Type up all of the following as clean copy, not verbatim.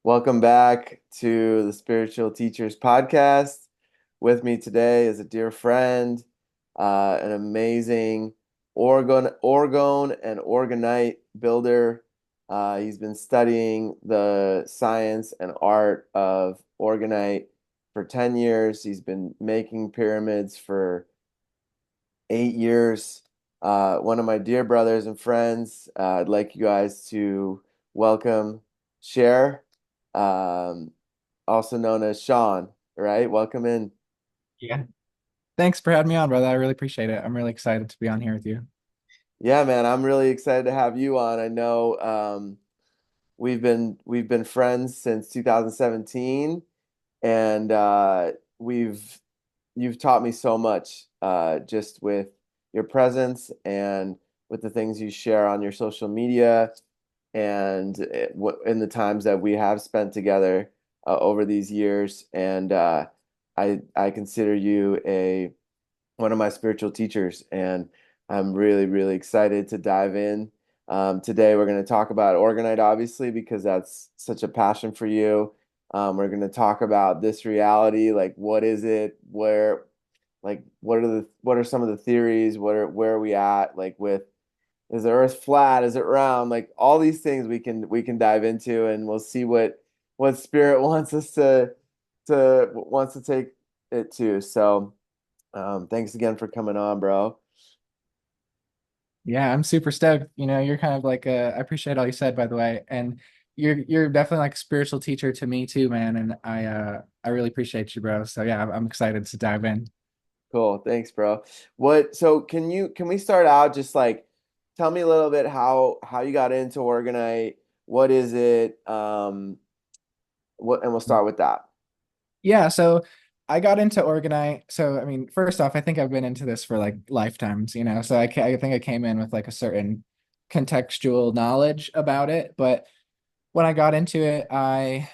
Welcome back to the Spiritual Teachers Podcast. With me today is a dear friend, an amazing orgone and orgonite builder. He's been studying the science and art of orgonite for 10 years. He's been making pyramids for 8 years. One of my dear brothers and friends. I'd like you guys to welcome Sher, um, also known as Sean, right? Welcome in. Yeah. Thanks for having me on, brother. I really appreciate it. I'm really excited to be on here with you. Yeah, man, I'm really excited to have you on. I know we've been friends since 2017, and we've you've taught me so much just with your presence and with the things you share on your social media and in the times that we have spent together over these years. And I consider you a one of my spiritual teachers, and I'm really, really excited to dive in. Today, we're going to talk about Orgonite, obviously, because that's such a passion for you. We're going to talk about this reality, like what is it, what are some of the theories, where are we at, like with is the Earth flat, is it round, like all these things we can dive into, and we'll see what Spirit wants us to wants to take it to. So. Thanks again for coming on, bro. Yeah, I'm super stoked. You're kind of like I appreciate all you said, by the way. And you're definitely like a spiritual teacher to me too, man. And I really appreciate you, bro. So yeah, I'm excited to dive in. Cool. Thanks, bro. So can we start out just like tell me a little bit how you got into Organite? What is it? And we'll start with that. Yeah, so I got into Orgonite. So I mean, first off, I think I've been into this for like lifetimes, So I think I came in with like a certain contextual knowledge about it, but when I got into it, I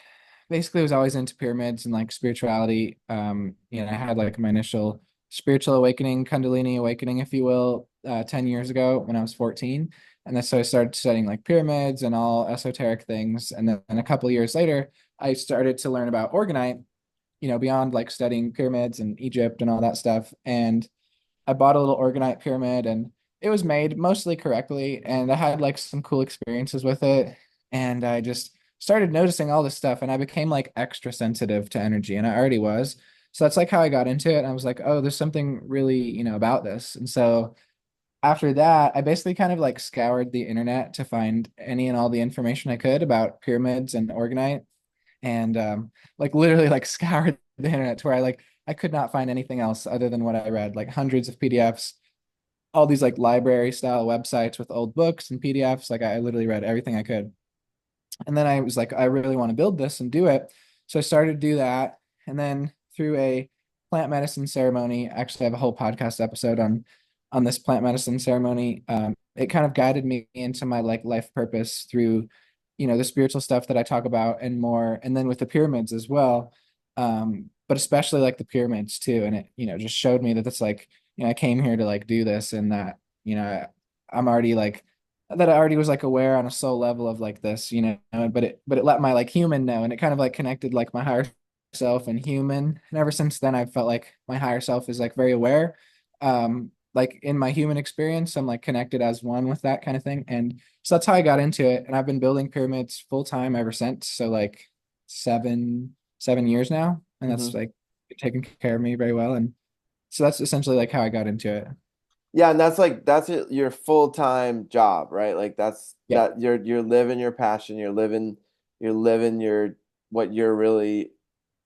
basically was always into pyramids and like spirituality. I had like my initial spiritual awakening, Kundalini awakening, if you will, 10 years ago when I was 14. And then so I started studying like pyramids and all esoteric things. And then a couple of years later, I started to learn about Orgonite, beyond like studying pyramids and Egypt and all that stuff. And I bought a little Orgonite pyramid and it was made mostly correctly. And I had like some cool experiences with it. And I just started noticing all this stuff and I became like extra sensitive to energy. And I already was. So that's like how I got into it. And I was like, oh, there's something really, about this. And so after that, I basically kind of like scoured the internet to find any and all the information I could about pyramids and Orgonite and like literally like scoured the internet to where I could not find anything else other than what I read, like hundreds of PDFs, all these like library style websites with old books and PDFs. Like I literally read everything I could. And then I was like, I really want to build this and do it. So I started to do that. And then through a plant medicine ceremony, actually I have a whole podcast episode on this plant medicine ceremony. It kind of guided me into my like life purpose through, the spiritual stuff that I talk about and more, and then with the pyramids as well. But especially like the pyramids too. And it, just showed me that it's like, I came here to like do this and that, I'm already like that I already was like aware on a soul level of like this, but it let my like human know and it kind of like connected like my higher self and human. And ever since then I've felt like my higher self is like very aware. Like in my human experience, I'm like connected as one with that kind of thing. And so that's how I got into it. And I've been building pyramids full time ever since. So like seven years now. And that's Hmm. like taken care of me very well. And so that's essentially like how I got into it. Yeah, and your full-time job, right? Like Yeah. you're living your passion, you're living your what you're really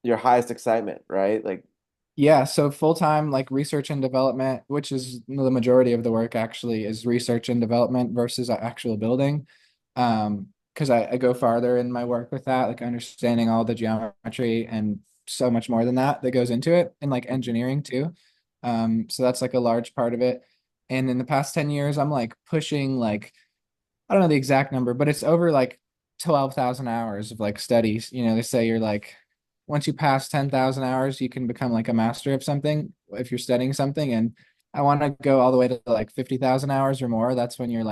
your highest excitement, right? Like, Yeah, so full-time like research and development, which is the majority of the work actually is research and development versus actual building. Because I go farther in my work with that, like understanding all the geometry and so much more than that that goes into it, and like engineering too. So that's like a large part of it. And in the past 10 years, I'm like pushing like I don't know the exact number, but it's over like 12,000 hours of like studies. They say you're like, once you pass 10,000 hours, you can become like a master of something if you're studying something. And I want to go all the way to like 50,000 hours or more. That's when you're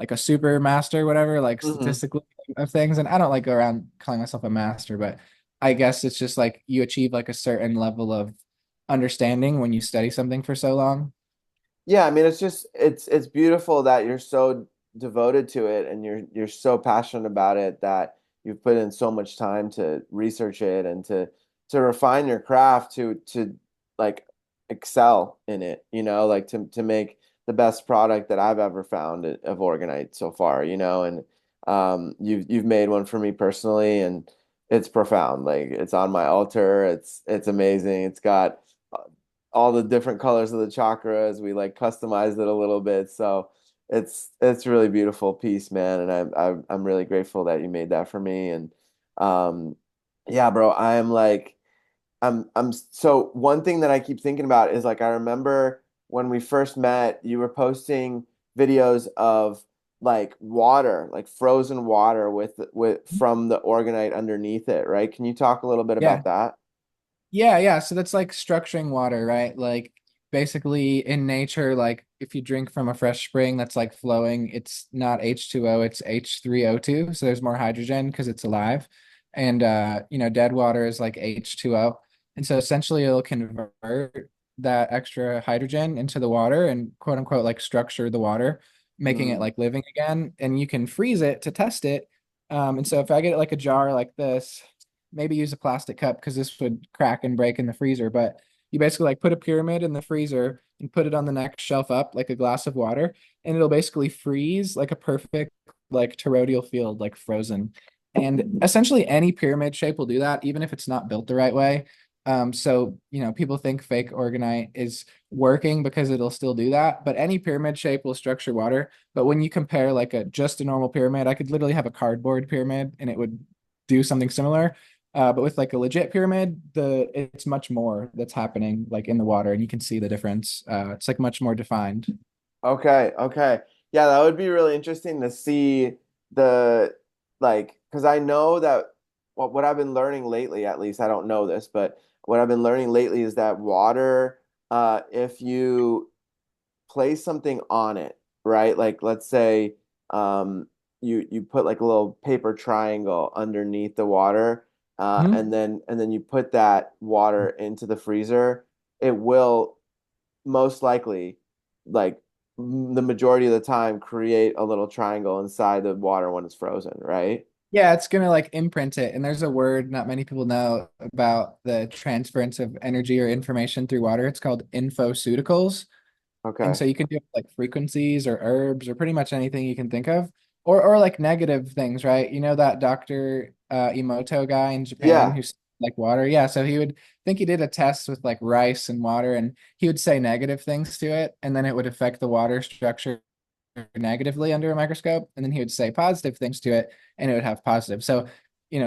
like a super master, whatever, like Hmm. statistically of things. And I don't like go around calling myself a master, but I guess it's just like you achieve like a certain level of understanding when you study something for so long. Yeah, I mean it's just it's beautiful that you're so devoted to it and you're so passionate about it that you've put in so much time to research it and to refine your craft to like excel in it, like to make the best product that I've ever found of Orgonite so far, and you've made one for me personally and it's profound. Like it's on my altar. It's amazing. It's got all the different colors of the chakras. We like customized it a little bit, so it's a really beautiful piece, man. And I'm really grateful that you made that for me. And um, yeah, bro, I'm so one thing that I keep thinking about is like I remember when we first met, you were posting videos of like water, like frozen water with from the organite underneath it, right? Can you talk a little bit Yeah. about that? Yeah. So that's like structuring water, right? Like basically in nature, like if you drink from a fresh spring that's like flowing, it's not H2O, it's H3O2. So there's more hydrogen because it's alive. And dead water is like H2O. And so essentially it'll convert that extra hydrogen into the water and quote unquote like structure the water, making it Mm, like living again. And you can freeze it to test it. And so if I get like a jar like this, maybe use a plastic cup because this would crack and break in the freezer. But you basically like put a pyramid in the freezer and put it on the next shelf up like a glass of water, and it'll basically freeze like a perfect like toroidal field, like frozen. And essentially any pyramid shape will do that, even if it's not built the right way. So people think fake organite is working because it'll still do that, but any pyramid shape will structure water. But when you compare like a just a normal pyramid, I could literally have a cardboard pyramid and it would do something similar. But with like a legit pyramid, it's much more that's happening like in the water, and you can see the difference. It's like much more defined. okay, okay. Yeah, that would be really interesting to see the because I know that what I've been learning lately, at least I don't know this, but what I've been learning lately is that water, if you place something on it, right? Like let's say you put like a little paper triangle underneath the water, Mhm. and then you put that water into the freezer, it will most likely like the majority of the time create a little triangle inside the water when it's frozen, right? Yeah, it's gonna like imprint it. And there's a word not many people know about the transference of energy or information through water. It's called infoceuticals. And Okay. so you can do like frequencies or herbs or pretty much anything you can think of. Or like negative things, right? You know that Dr. Emoto guy in Japan Yeah. who's like water? Yeah, so he would think he did a test with like rice and water and he would say negative things to it and then it would affect the water structure negatively under a microscope and then he would say positive things to it and it would have positive. So,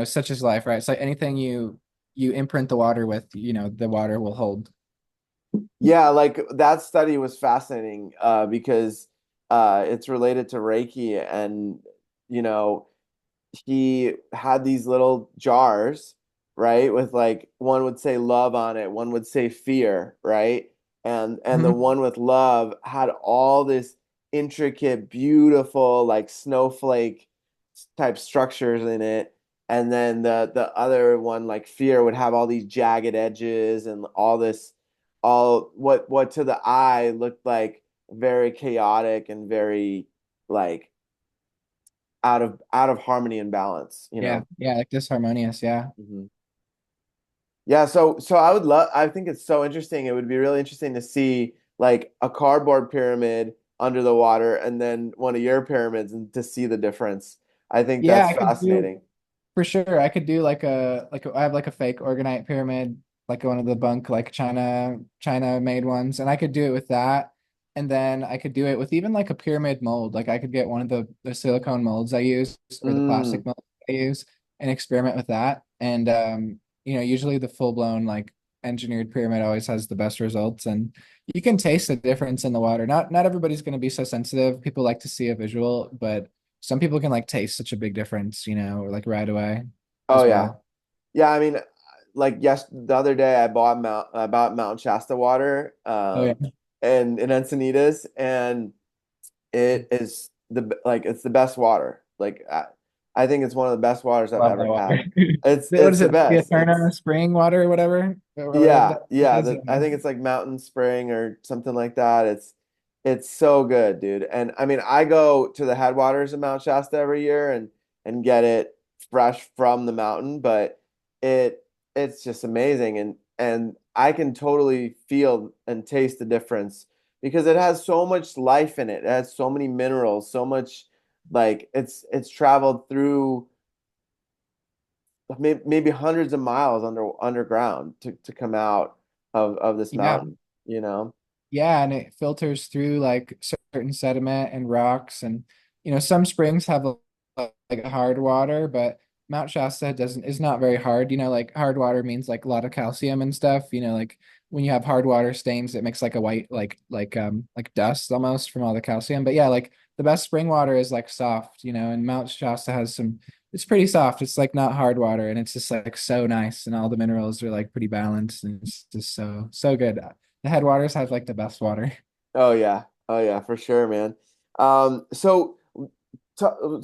such is life, right? It's like anything you imprint the water with, the water will hold. Yeah, like that study was fascinating because it's related to Reiki and you know he had these little jars, right? With like one would say love on it, one would say fear, right? And the Mhm. one with love had all this intricate, beautiful, like snowflake type structures in it. And then the other one, like fear, would have all these jagged edges and all this, all what to the eye looked like very chaotic and very like out of harmony and balance, you Yeah, know. yeah, like disharmonious, yeah. Mhm. Yeah, so I would love I think it's so interesting. It would be really interesting to see like a cardboard pyramid under the water and then one of your pyramids and to see the difference. I think Yeah, that's I could do fascinating. for sure. I could do I have like a fake organite pyramid, like one of the bunk like China made ones, and I could do it with that. And then I could do it with even like a pyramid mold. Like I could get one of the silicone molds I use or the Mm. plastic mold I use and experiment with that. And usually the full blown like engineered pyramid always has the best results, and you can taste the difference in the water. Not everybody's going to be so sensitive. People like to see a visual, but some people can like taste such a big difference, like right away Oh as yeah. well. Yeah, I mean like yes, the other day I bought Mount Shasta water Oh yeah. and in Encinitas and it is like it's the best water. Like I think it's one of the best waters I've Love that ever water. had. It's What it's is the it? The best. Eterna It's spring water or whatever? Or whatever yeah, that yeah. is. I think it's like Mountain Spring or something like that. It's so good, dude. And I mean, I go to the headwaters of Mount Shasta every year and get it fresh from the mountain, but it it's just amazing and I can totally feel and taste the difference because it has so much life in it. It has so many minerals, so much like it's traveled through maybe hundreds of miles underground to come out of this Yeah. mountain, you know? Yeah, and it filters through like certain sediment and rocks, and some springs have like a hard water, but Mount Shasta doesn't is not very hard. Like hard water means like a lot of calcium and stuff. Like when you have hard water stains, it makes like a white like dust almost from all the calcium. But yeah, like the best spring water is like soft, and Mount Shasta has some. It's pretty soft. It's like not hard water, and it's just like so nice, and all the minerals are like pretty balanced, and it's just so good. The headwaters have like the best water. Oh yeah. Oh yeah, for sure, man. So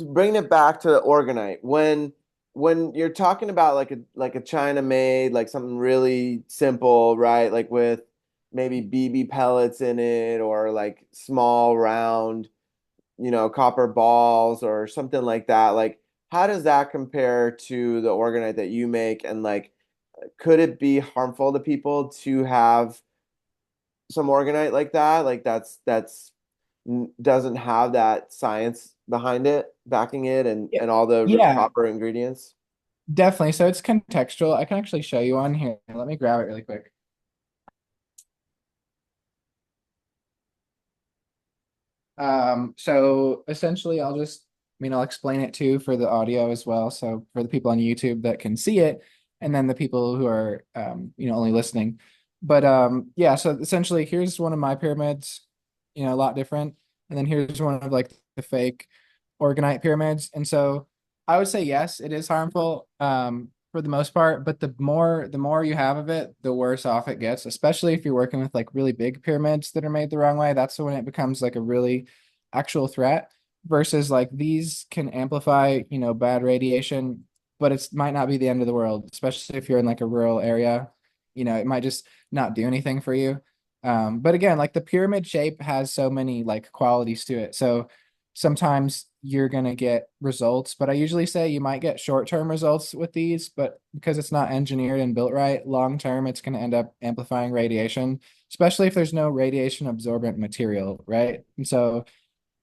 bringing it back to the Orgonite, when you're talking about like a China made, like something really simple, right? Like with maybe BB pellets in it or like small round, copper balls or something like that. Like how does that compare to the Orgonite that you make? And like could it be harmful to people to have some Orgonite like that? Like that's doesn't have that science behind it, backing it, and Yeah, and all the yeah, proper ingredients. definitely. So it's contextual. I can actually show you on here. Let me grab it really quick. So essentially I'll explain it too for the audio as well. So for the people on YouTube that can see it, and then the people who are only listening. But yeah, so essentially here's one of my pyramids, a lot different. And then here's one of like the fake Orgonite pyramids. And so I would say yes, it is harmful for the most part, but the more you have of it, the worse off it gets, especially if you're working with like really big pyramids that are made the wrong way. That's when it becomes like a really actual threat versus like these can amplify, bad radiation, but it might not be the end of the world, especially if you're in like a rural area. It might just not do anything for you. But again, like the pyramid shape has so many like qualities to it. So sometimes you're going to get results, but I usually say you might get short-term results with these, but because it's not engineered and built right, long term, it's going to end up amplifying radiation, especially if there's no radiation absorbent material, right? And so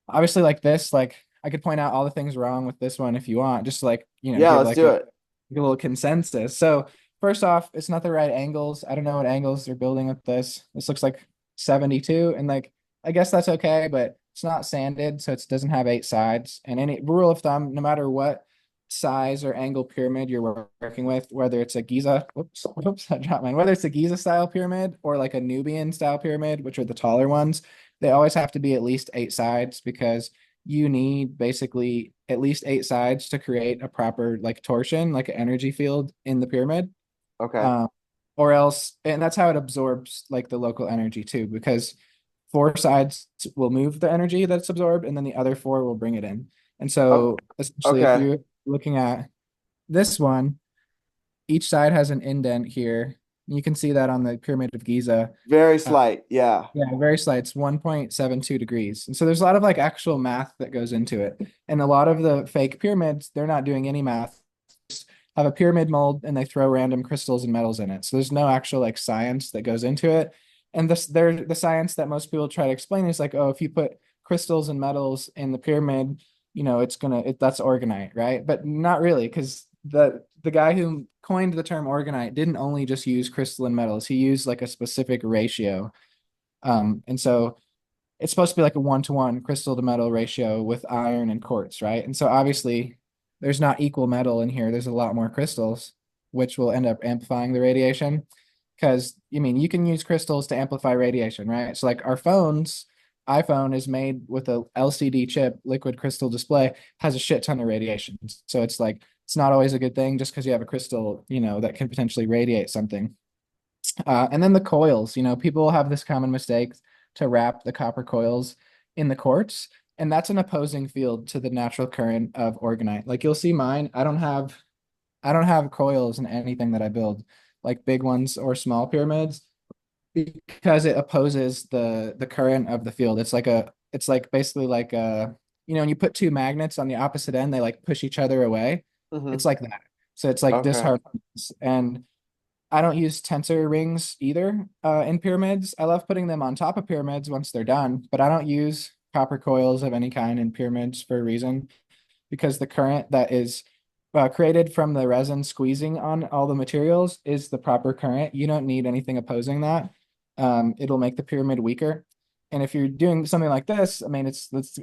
obviously like this, like I could point out all the things wrong with this one if you want, just to, like, Yeah, give let's like do it. a little consensus. So first off, it's not the right angles. I don't know what angles they're building with this. This looks like 72, and like I guess that's okay, but it's not sanded, so it doesn't have 8 sides. And any rule of thumb, no matter what size or angle pyramid you're working with, whether it's a Giza, whoops, I dropped mine, whether it's a Giza style pyramid or like a Nubian style pyramid, which are the taller ones, they always have to be at least 8 sides because you need basically at least 8 sides to create a proper like torsion, like an energy field in the pyramid. Okay. Um, or else, and that's how it absorbs like the local energy too, because 4 sides will move the energy that's absorbed, and then the other four will bring it in. And Oh, so essentially, if okay. you're looking at this one, each side has an indent here. You can see that on the Pyramid of Giza. Very Uh, slight. Yeah. yeah, very slight. It's 1.72 degrees. And so there's a lot of like actual math that goes into it. And a lot of the fake pyramids, they're not doing any math. Just have a pyramid mold and they throw random crystals and metals in it. So there's no actual like science that goes into it. And the science that most people try to explain is like, oh, if you put crystals and metals in the pyramid, that's organite, right? But not really, because the guy who coined the term organite didn't only just use crystalline metals. He used like a specific ratio. And so it's supposed to be like a 1-to-1 crystal to metal ratio with iron and quartz, right? And so obviously there's not equal metal in here. There's a lot more crystals, which will end up amplifying the radiation. Because I mean, you can use crystals to amplify radiation, right? So like our iPhone is made with a LCD chip, liquid crystal display, has a shit ton of radiation. So it's like it's not always a good thing just because you have a crystal, that can potentially radiate something. And then the coils, people have this common mistake to wrap the copper coils in the quartz. And that's an opposing field to the natural current of Orgonite. Like you'll see mine, I don't have coils in anything that I build, like big ones or small pyramids, because it opposes the current of the field. It's like basically like when you put two magnets on the opposite end, they like push each other away. It's Mm-hmm. like that. So it's like Okay. disharmonious. And I don't use tensor rings either in pyramids. I love putting them on top of pyramids once they're done, but I don't use copper coils of any kind in pyramids for a reason, because the current that is created from the resin squeezing on all the materials is the proper current. You don't need anything opposing that. It'll make the pyramid weaker. And if you're doing something like this, I mean, it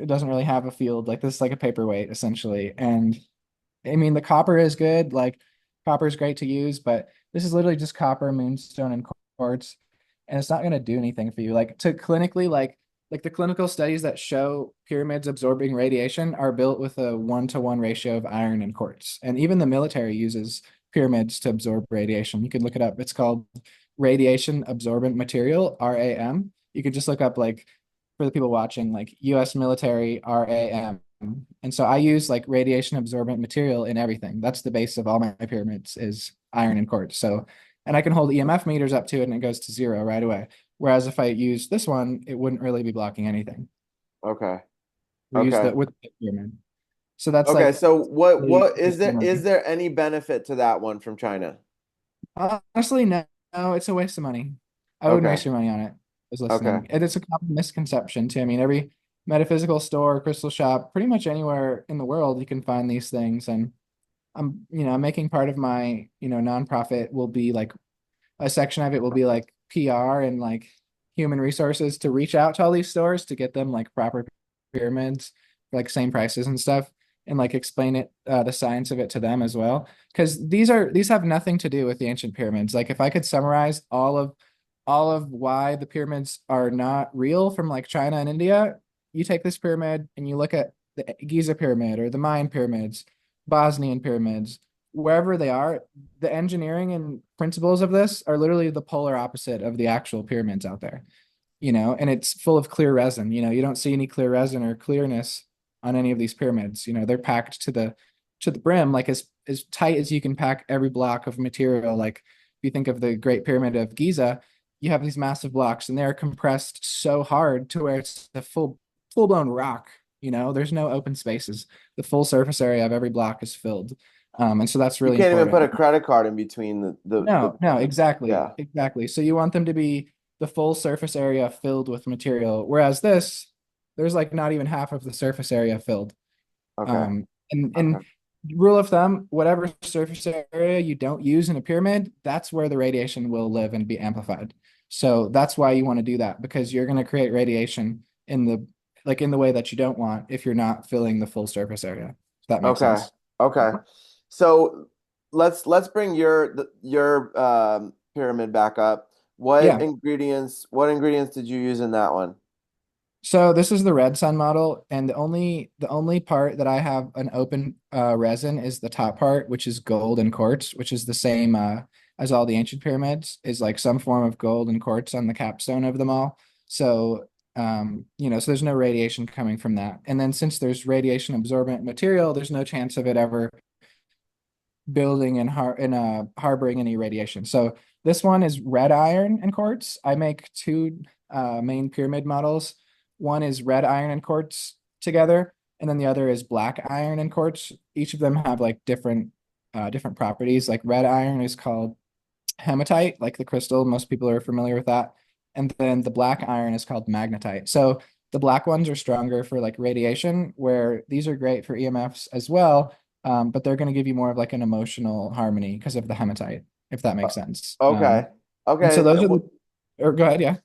doesn't really have a field. Like this is like a paperweight essentially. And I mean, the copper is good. Like copper is great to use, but this is literally just copper, moonstone, and quartz, and it's not going to do anything for you. Like to clinically, like the clinical studies that show pyramids absorbing radiation are built with a 1-to-1 ratio of iron and quartz, and even the military uses pyramids to absorb radiation. You can look it up. It's called radiation absorbent material, RAM. You could just look up like for the people watching, like US military RAM. And so I use like radiation absorbent material in everything. That's the base of all my pyramids is iron and quartz. So, and I can hold EMF meters up to it and it goes to 0 right away. Whereas if I use this one, it wouldn't really be blocking anything. Okay. We use Okay. the with the pyramid. So that's Okay. like So really what is there, is there any benefit to that one from China? honestly, no, no, it's a waste of money. I wouldn't Okay. waste your money on it. Was Okay. listening. And it's a common misconception too. I mean, every metaphysical store, crystal shop, pretty much anywhere in the world, you can find these things. And I'm making part of my, nonprofit will be like a section of it will be like PR and like human resources to reach out to all these stores to get them like proper pyramids, like same prices and stuff, and like explain it, the science of it to them as well. Because these have nothing to do with the ancient pyramids. Like if I could summarize all of why the pyramids are not real from like China and India, you take this pyramid and you look at the Giza pyramid or the Mayan pyramids, Bosnian pyramids, wherever they are, the engineering and principles of this are literally the polar opposite of the actual pyramids out there, and it's full of clear resin. You don't see any clear resin or clearness on any of these pyramids. They're packed to the brim, like as tight as you can pack every block of material. Like if you think of the Great Pyramid of Giza, you have these massive blocks and they're compressed so hard to where it's a full blown rock. There's no open spaces. The full surface area of every block is filled. And so that's You really can't even put important. a credit card in between No, no, exactly, yeah. exactly. So you want them to be the full surface area filled with material, whereas there's like not even half of the surface area filled. Okay. And Okay. rule of thumb, whatever surface area you don't use in a pyramid, that's where the radiation will live and be amplified. So that's why you want to do that, because you're going to create radiation in the way that you don't want if you're not filling the full surface area. If that makes Okay. sense. Okay. So let's bring your pyramid back up. Yeah. What ingredients did you use in that one? So this is the red sun model, and the only part that I have an open resin is the top part, which is gold and quartz, which is the same as all the ancient pyramids, is like some form of gold and quartz on the capstone of them all. So so there's no radiation coming from that. And then since there's radiation absorbent material, there's no chance of it ever building and harboring any radiation. So this one is red iron and quartz. I make two main pyramid models. One is red iron and quartz together, and then the other is black iron and quartz. Each of them have like different properties. Like red iron is called hematite, like the crystal. Most people are familiar with that. And then the black iron is called magnetite. So the black ones are stronger for like radiation, where these are great for EMFs as well. But they're going to give you more of like an emotional harmony because of the hematite, if that Uh, makes sense. Okay. And so Okay. those are or go ahead, yeah.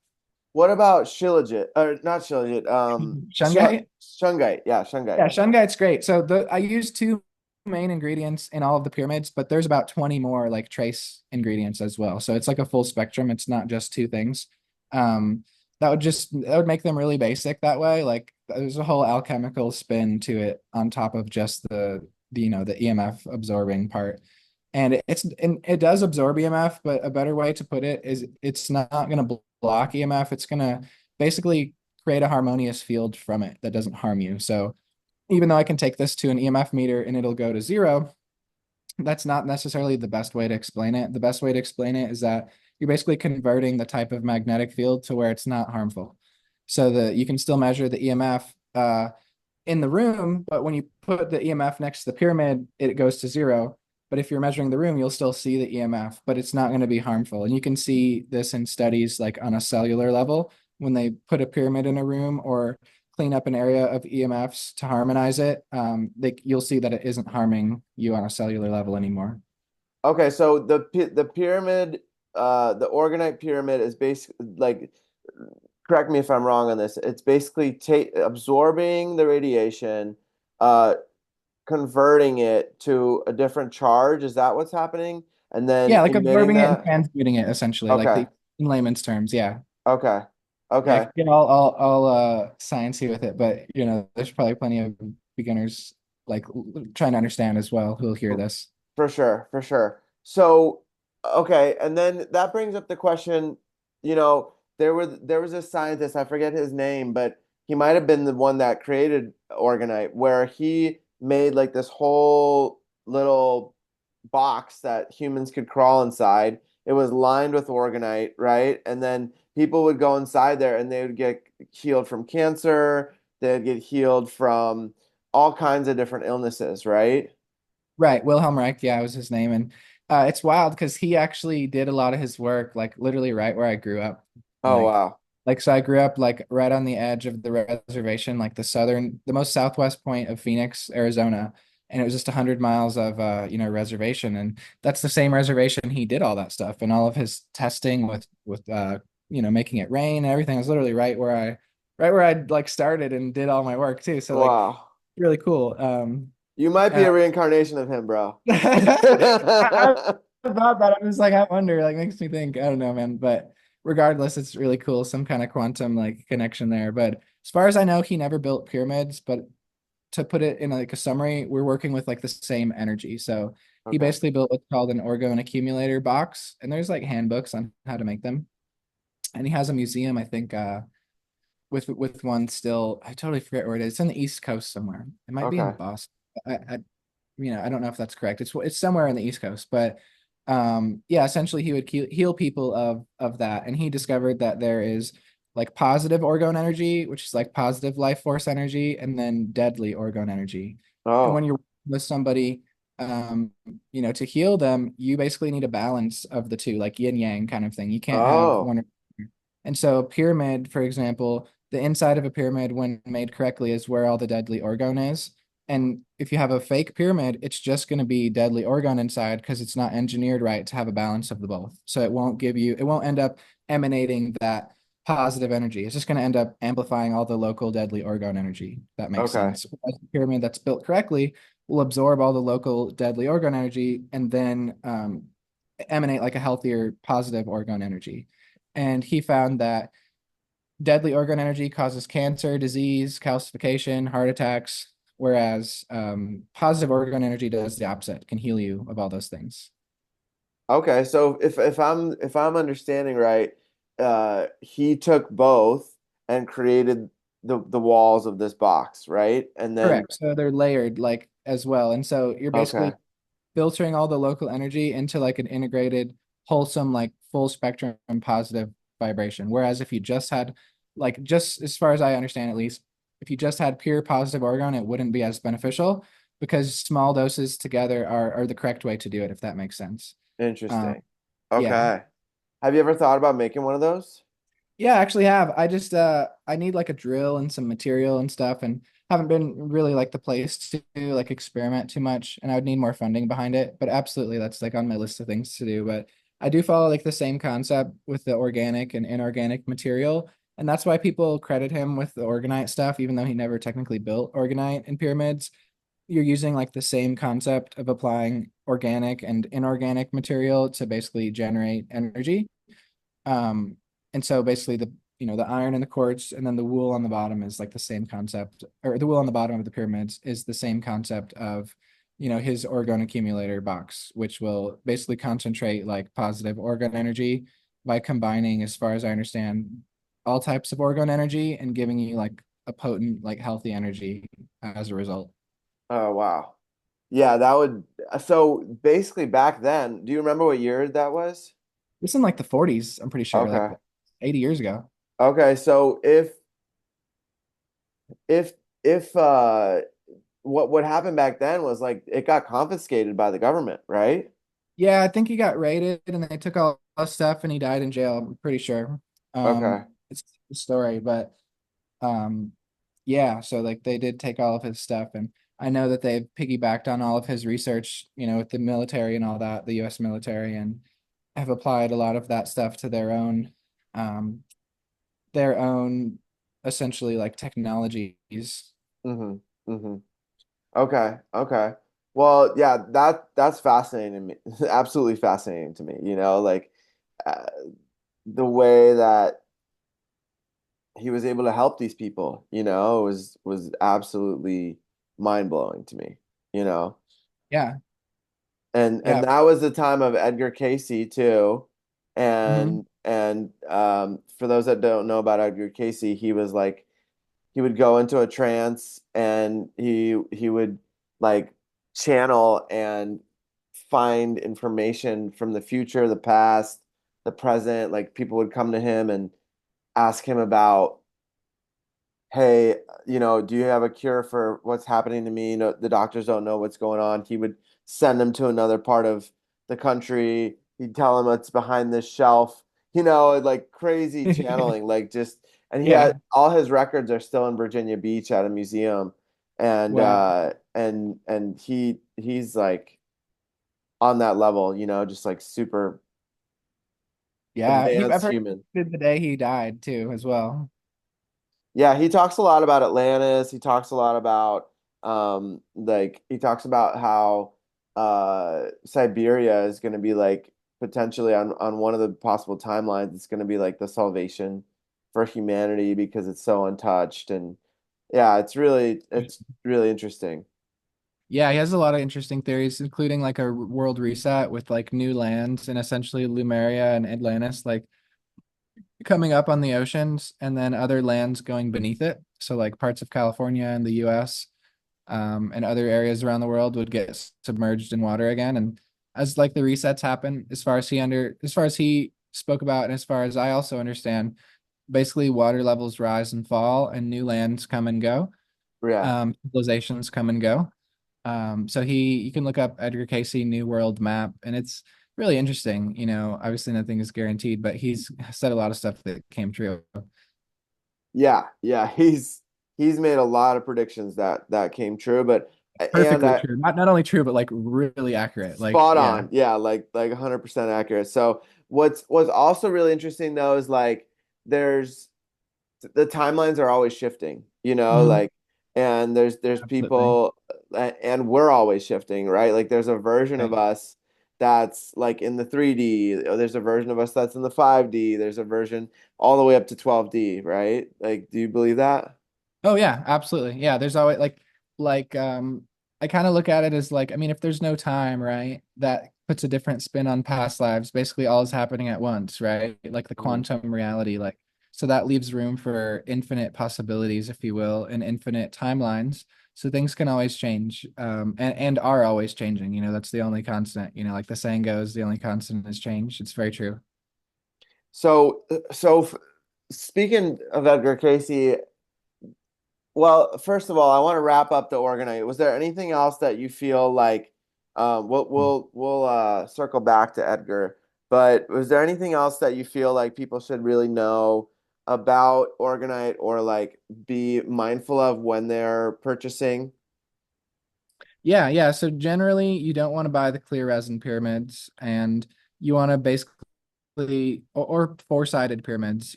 What about Shilajit? Or not Shilajit, Shungite? Shungite. Yeah, Shungite. Yeah, shungite's great. So I use two main ingredients in all of the pyramids, but there's about 20 more like trace ingredients as well. So it's like a full spectrum. It's not just two things. Um, that would make them really basic that way. Like there's a whole alchemical spin to it on top of just the EMF absorbing part. And it does absorb EMF, but a better way to put it is it's not going to block EMF. It's going to basically create a harmonious field from it that doesn't harm you. So even though I can take this to an EMF meter and it'll go to zero, that's not necessarily the best way to explain it. The best way to explain it is that you're basically converting the type of magnetic field to where it's not harmful. So that you can still measure the EMF in the room, but when you put the EMF next to the pyramid, it goes to zero. But if you're measuring the room, you'll still see the EMF, but it's not going to be harmful. And you can see this in studies like on a cellular level when they put a pyramid in a room or clean up an area of EMFs to harmonize it. You'll see that it isn't harming you on a cellular level anymore. Okay, so the pyramid, the Orgonite pyramid is basically like, correct me if I'm wrong on this. It's basically ta absorbing the radiation, uh, converting it to a different charge. Is that what's happening? And then Yeah, like emitting absorbing it and that? transmuting it essentially, like Okay, the in layman's terms. Yeah. okay, Yeah, I okay. could get all sciencey with it, but there's probably plenty of beginners like trying to understand as well who'll hear this. For sure, for sure. So, okay, and then that brings up the question, there was a scientist, I forget his name, but he might have been the one that created Orgonite, where he made like this whole little box that humans could crawl inside. It was lined with Orgonite, right? And then people would go inside there and they would get healed from cancer, they'd get healed from all kinds of different illnesses, right? Right, Wilhelm Reich, yeah, was his name, and it's wild because he actually did a lot of his work like literally right where I grew up, Oh, like wow. so I grew up like right on the edge of the reservation, like the most southwest point of Phoenix, Arizona, and it was just 100 miles of reservation, and that's the same reservation he did all that stuff and all of his testing with making it rain and everything. It was literally right where I like started and did all my work too. So like Wow. really cool. You might be And a reincarnation of him, bro. I thought that. I was like, I wonder, like, makes me think. I don't know, man. But regardless, it's really cool. Some kind of quantum like connection there. But as far as I know, he never built pyramids. But to put it in like a summary, we're working with like the same energy. So he Okay. basically built what's called an orgone accumulator box, and there's like handbooks on how to make them. And he has a museum, I think, with one still. I totally forget where it is. It's on the East Coast somewhere. It might be in Okay. Boston. I don't know if that's correct. It's somewhere on the East Coast, but yeah, essentially he would heal people of that, and he discovered that there is like positive orgone energy, which is like positive life force energy, and then deadly orgone energy. And when Oh. you're with somebody, to heal them, you basically need a balance of the two, like yin yang kind of thing. You can't have Oh. one. And so a pyramid, for example, the inside of a pyramid, when made correctly, is where all the deadly orgone is. And if you have a fake pyramid, it's just going to be deadly orgone inside because it's not engineered right to have a balance of the both. So it won't end up emanating that positive energy. It's just going to end up amplifying all the local deadly orgone energy. That makes Okay. sense. Whereas the pyramid that's built correctly will absorb all the local deadly orgone energy and then emanate like a healthier positive orgone energy. And he found that deadly orgone energy causes cancer, disease, calcification, heart attacks, whereas positive orgone energy does the opposite, can heal you of all those things. Okay. So if I'm understanding right, he took both and created the walls of this box, right? And then Correct. So they're layered like as well. And so you're okay. basically filtering all the local energy into like an integrated, wholesome, like full spectrum positive vibration. Whereas if you just had, like, just as far as I understand at least, if you just had pure positive orgone, it wouldn't be as beneficial because small doses together are the correct way to do it, if that makes sense. Um, Interesting. yeah. Okay. Have you ever thought about making one of those? Yeah, I actually have. I just I need like a drill and some material and stuff and haven't been really like the place to like experiment too much and I would need more funding behind it. But absolutely that's like on my list of things to do. But I do follow like the same concept with the organic and inorganic material. And that's why people credit him with the Orgonite stuff, even though he never technically built Orgonite in pyramids. You're using like the same concept of applying organic and inorganic material to basically generate energy. Um, and so basically the iron and the quartz and then the wool on the bottom is like the same concept, or the wool on the bottom of the pyramids is the same concept of, his orgone accumulator box, which will basically concentrate like positive orgone energy by combining, as far as I understand, all types of orgone energy and giving you like a potent, like healthy energy as a result. Oh wow. Yeah, that would so basically back then, do you remember what year that was? It's in like the 40s, I'm pretty sure, like Okay. 80 years ago. Okay, so if if what happened back then was like it got confiscated by the government, right? Yeah, I think he got raided and they took all his stuff and he died in jail, I'm pretty sure. Okay. It's a story, but um yeah, so like they did take all of his stuff and I know that they've piggybacked on all of his research, with the military and all that, the US military, and have applied a lot of that stuff to um their own essentially like technologies. Mm-hmm. Mm-hmm. Okay. Okay. Well, yeah, that's fascinating to me. Absolutely fascinating to me, like uh, the way that he was able to help these people, was absolutely mind-blowing to me, you know. Yeah, And yeah. that was the time of Edgar Casey too. Hmm. And for those that don't know about Edgar Casey, he was like he would go into a trance and he would like channel and find information from the future, the past, the present. Like people would come to him and ask him about, hey, do you have a cure for what's happening to me? The doctors don't know what's going on. He would send them to another part of the country. He'd tell them it's behind this shelf, like crazy channeling, like just, and he had Yeah. all his records are still in Virginia Beach at a museum. And Wow. he's like on that level, just like super Yeah. I've advanced heard human. the day he died too, as well. Yeah, he talks a lot about Atlantis. He talks a lot about like he talks about how Siberia is going to be like potentially on one of the possible timelines. It's going to be like the salvation for humanity because it's so untouched. And yeah, it's really interesting. Yeah, he has a lot of interesting theories, including like a world reset with like new lands and essentially Lemuria and Atlantis like coming up on the oceans and then other lands going beneath it. So like parts of California and the US, and other areas around the world would get submerged in water again. And as like the resets happen, as far as he spoke about, and as far as I also understand, basically water levels rise and fall, and new lands come and go. Yeah. Civilizations come and go. So you can look up Edgar Casey New World Map, and it's really interesting. Obviously nothing is guaranteed, but he's said a lot of stuff that came true. Yeah, yeah, he's made a lot of predictions that came true, but and Perfectly I true. Not only true, but like really accurate. Like, spot yeah. on. Yeah, like 100% accurate. So what's also really interesting though is like there's the timelines are always shifting, Mhm. like and there's Absolutely. people and we're always shifting, right? Like there's a version of Right. us that's like in the 3D, or there's a version of us that's in the 5D, there's a version all the way up to 12D, right? Like, do you believe that? Oh yeah, absolutely. Yeah, there's always like I kind of look at it as like, I mean, if there's no time, right, that puts a different spin on past lives. Basically all is happening at once, right? Like the Mhm. quantum reality, like so that leaves room for infinite possibilities, if you will, and infinite timelines. So things can always change, and are always changing. That's the only constant. Like the saying goes, the only constant is change. It's very true. So speaking of Edgar Casey, well, first of all, I want to wrap up the Orgonite. Was there anything else that you feel like we'll circle back to Edgar, but was there anything else that you feel like people should really know about Orgonite or like be mindful of when they're purchasing? Yeah, yeah. So generally, you don't want to buy the clear resin pyramids, and you want to basically, or four-sided pyramids.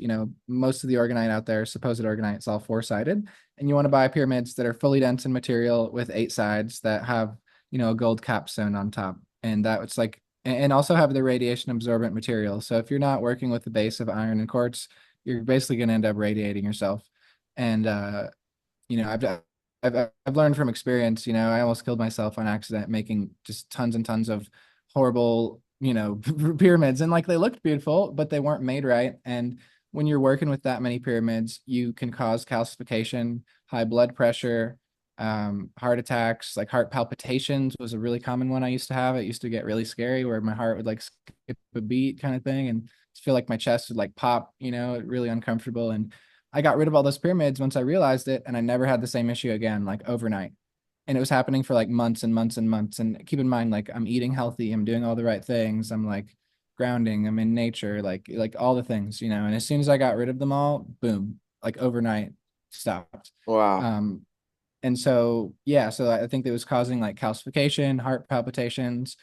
Most of the organite out there, supposed organite, it's all four-sided, and you want to buy pyramids that are fully dense in material with eight sides that have, a gold capstone on top, and that it's like, and also have the radiation absorbent material. So if you're not working with the base of iron and quartz, you're basically going to end up radiating yourself. And you know, I've I've learned from experience. I almost killed myself on accident making just tons and tons of horrible, pyramids, and like they looked beautiful, but they weren't made right. And when you're working with that many pyramids, you can cause calcification, high blood pressure, heart attacks, like heart palpitations was a really common one I used to have. It used to get really scary where my heart would like skip a beat kind of thing and feel like my chest would like pop, really uncomfortable. And I got rid of all those pyramids once I realized it, and I never had the same issue again, like overnight. And it was happening for like months and months and months. And keep in mind, like I'm eating healthy, I'm doing all the right things, I'm like grounding, I'm in nature, like all the things. And as soon as I got rid of them all, boom, like overnight stopped. Wow. Um, and so yeah, so I think it was causing like calcification, heart palpitations,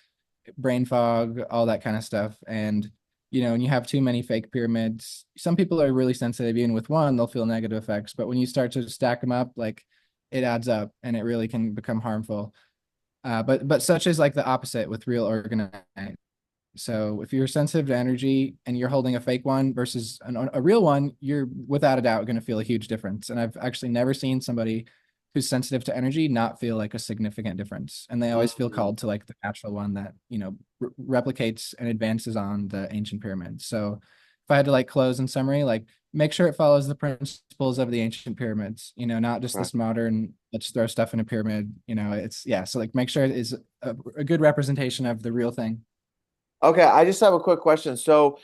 brain fog, all that kind of stuff. And when you have too many fake pyramids, some people are really sensitive. Even with one, they'll feel negative effects. But when you start to stack them up, like it adds up and it really can become harmful. But such is like the opposite with real organite. So if you're sensitive to energy and you're holding a fake one versus a real one, you're without a doubt going to feel a huge difference. And I've actually never seen somebody who's sensitive to energy not feel like a significant difference. And they always feel Mm. called to like the natural one that, replicates and advances on the ancient pyramids. So if I had to like close in summary, like make sure it follows the principles of the ancient pyramids, not just Okay. this modern, let's throw stuff in a pyramid, it's, yeah. So like make sure it is a good representation of the real thing. Okay, I just have a quick question. So,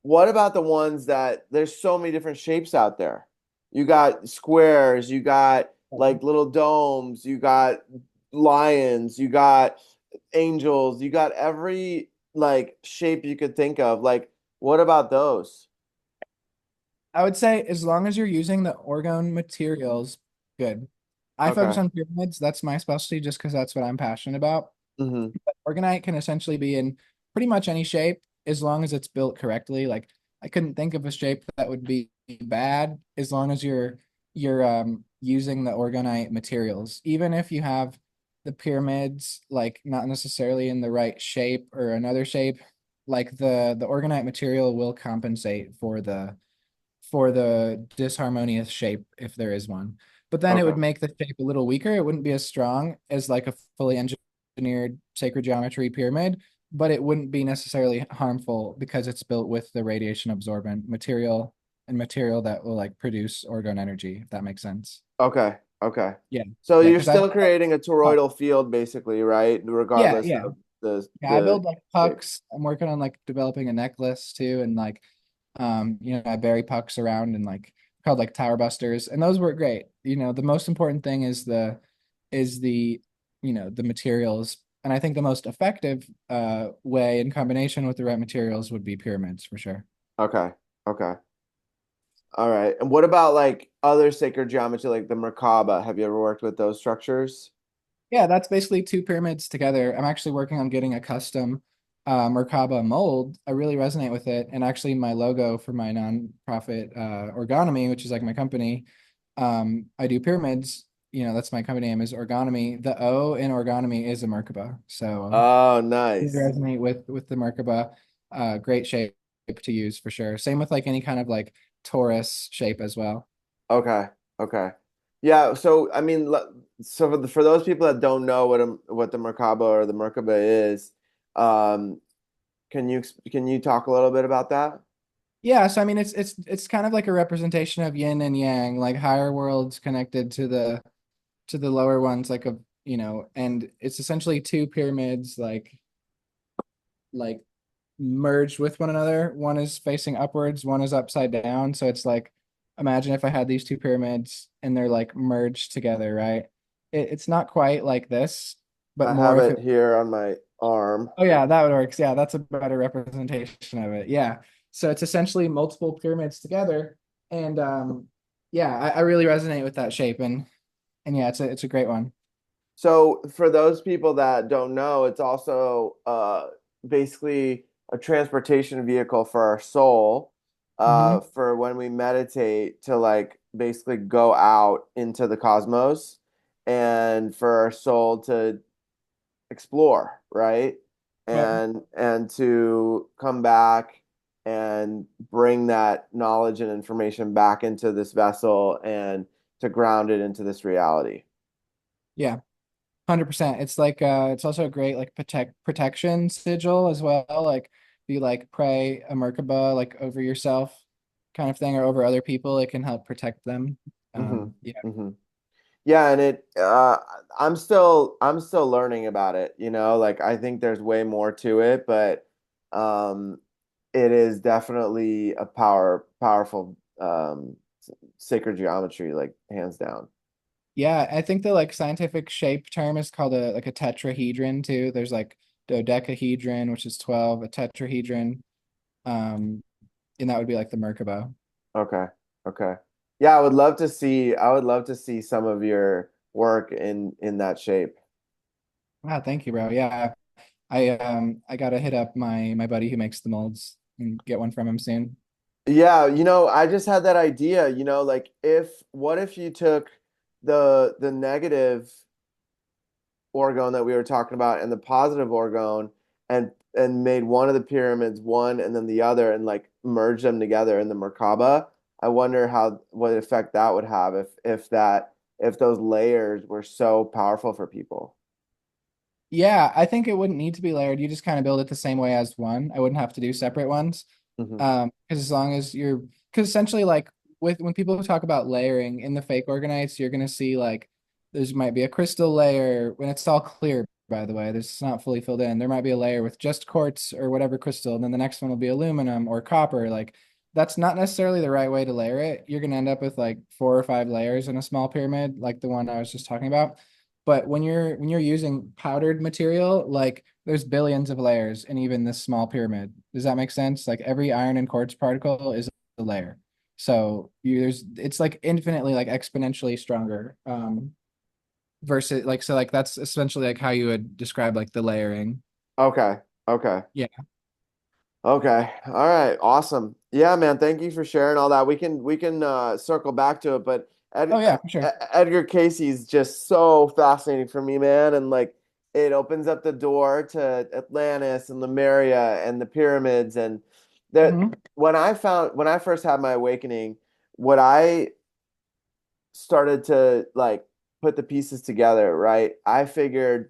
what about the ones that there's so many different shapes out there? You got squares, you got like little domes, you got lions, you got angels, you got every like shape you could think of. Like, what about those? I would say as long as you're using the orgone materials, good. I focus Okay. on pyramids. That's my specialty just because that's what I'm passionate about. Hmm. But orgonite can essentially be in pretty much any shape as long as it's built correctly. Like I couldn't think of a shape that would be bad as long as you're using the orgonite materials. Even if you have the pyramids like not necessarily in the right shape or another shape, like the orgonite material will compensate for the disharmonious shape if there is one. But then it Okay. would make the shape a little weaker. It wouldn't be as strong as like a fully engineered sacred geometry pyramid, but it wouldn't be necessarily harmful because it's built with the radiation absorbent material and material that will like produce orgone energy, if that makes sense. Okay. Okay. Yeah. So Yeah, you're because I still build like creating a pucks. toroidal field basically, right? Yeah, Regardless yeah. of the Yeah, I the build like shape. pucks. I'm working on like developing a necklace too, and like I bury pucks around and like called like tower busters, and those work great. The most important thing is the materials, and I think the most effective way in combination with the right materials would be pyramids for sure. Okay. Okay. All right. And what about like other sacred geometry like the Merkaba? Have you ever worked with those structures? Yeah, that's basically two pyramids together. I'm actually working on getting a custom Merkaba mold. I really resonate with it. And actually, my logo for my nonprofit Orgonomy, which is like my company, I do pyramids. That's my company name is Orgonomy. The O in Orgonomy is a Merkaba. So Oh, I nice. resonate with the Merkaba. Great shape to use for sure. Same with like any kind of like torus shape as well. Okay. Okay. Yeah, so I mean so for those people that don't know what the Merkaba or the Merkaba is, um can you talk a little bit about that? Yeah, so I mean it's kind of like a representation of yin and yang, like higher worlds connected to the lower ones, and it's essentially two pyramids like merged with one another. One is facing upwards, one is upside down. So it's like imagine if I had these two pyramids and they're like merged together, right? It's not quite like this, but I more have if it it. here on my arm. Oh yeah, that would work. Yeah, that's a better representation of it. Yeah. So it's essentially multiple pyramids together. And yeah, I really resonate with that shape and yeah, it's a great one. So for those people that don't know, it's also basically a transportation vehicle for our soul, Hmm. for when we meditate to like basically go out into the cosmos and for our soul to explore, right? Yep. And to come back and bring that knowledge and information back into this vessel and to ground it into this reality. Yeah. 100%. It's like it's also a great like protection sigil as well. Like if you like pray a Merkaba like over yourself, kind of thing or over other people, it can help protect them. Hmm. Yeah. Hmm. Yeah, and I'm still learning about it, you know, like I think there's way more to it, but um it is definitely a powerful sacred geometry, like hands down. Yeah, I think the like scientific shape term is called a like a tetrahedron too. There's like dodecahedron, which is 12, a tetrahedron, um, and that would be like the Merkaba. Okay. Okay. Yeah, I would love to see some of your work in that shape. Wow, thank you, bro. Yeah, I gotta hit up my buddy who makes the molds and get one from him soon. Yeah, you know, I just had that idea, you know, like if what if you took the negative orgone that we were talking about and the positive orgone and made one of the pyramids one and then the other and like merge them together in the Merkaba. I wonder how what effect that would have if those layers were so powerful for people. Yeah, I think it wouldn't need to be layered. You just kind of build it the same way as one. I wouldn't have to do separate ones. Hmm. Because as long as you're, because essentially, like with when people talk about layering in the fake organites, you're gonna see like there's might be a crystal layer when it's all clear, by the way. There's it's not fully filled in. There might be a layer with just quartz or whatever crystal, and then the next one will be aluminum or copper. Like that's not necessarily the right way to layer it. You're gonna end up with like 4 or 5 layers in a small pyramid, like the one I was just talking about. But when you're using powdered material, like there's billions of layers in even this small pyramid. Does that make sense? Like every iron and quartz particle is a layer. So there's it's like infinitely like exponentially stronger. Versus like so like that's essentially like how you would describe like the layering. Okay. Okay. Yeah. Okay. All right. Awesome. Yeah, man. Thank you for sharing all that. We can circle back to it, but Oh yeah, for sure. Edgar Casey's just so fascinating for me, man. And like it opens up the door to Atlantis and Lemuria and the pyramids and that Hmm. when I first had my awakening, what I started to like put the pieces together, right? I figured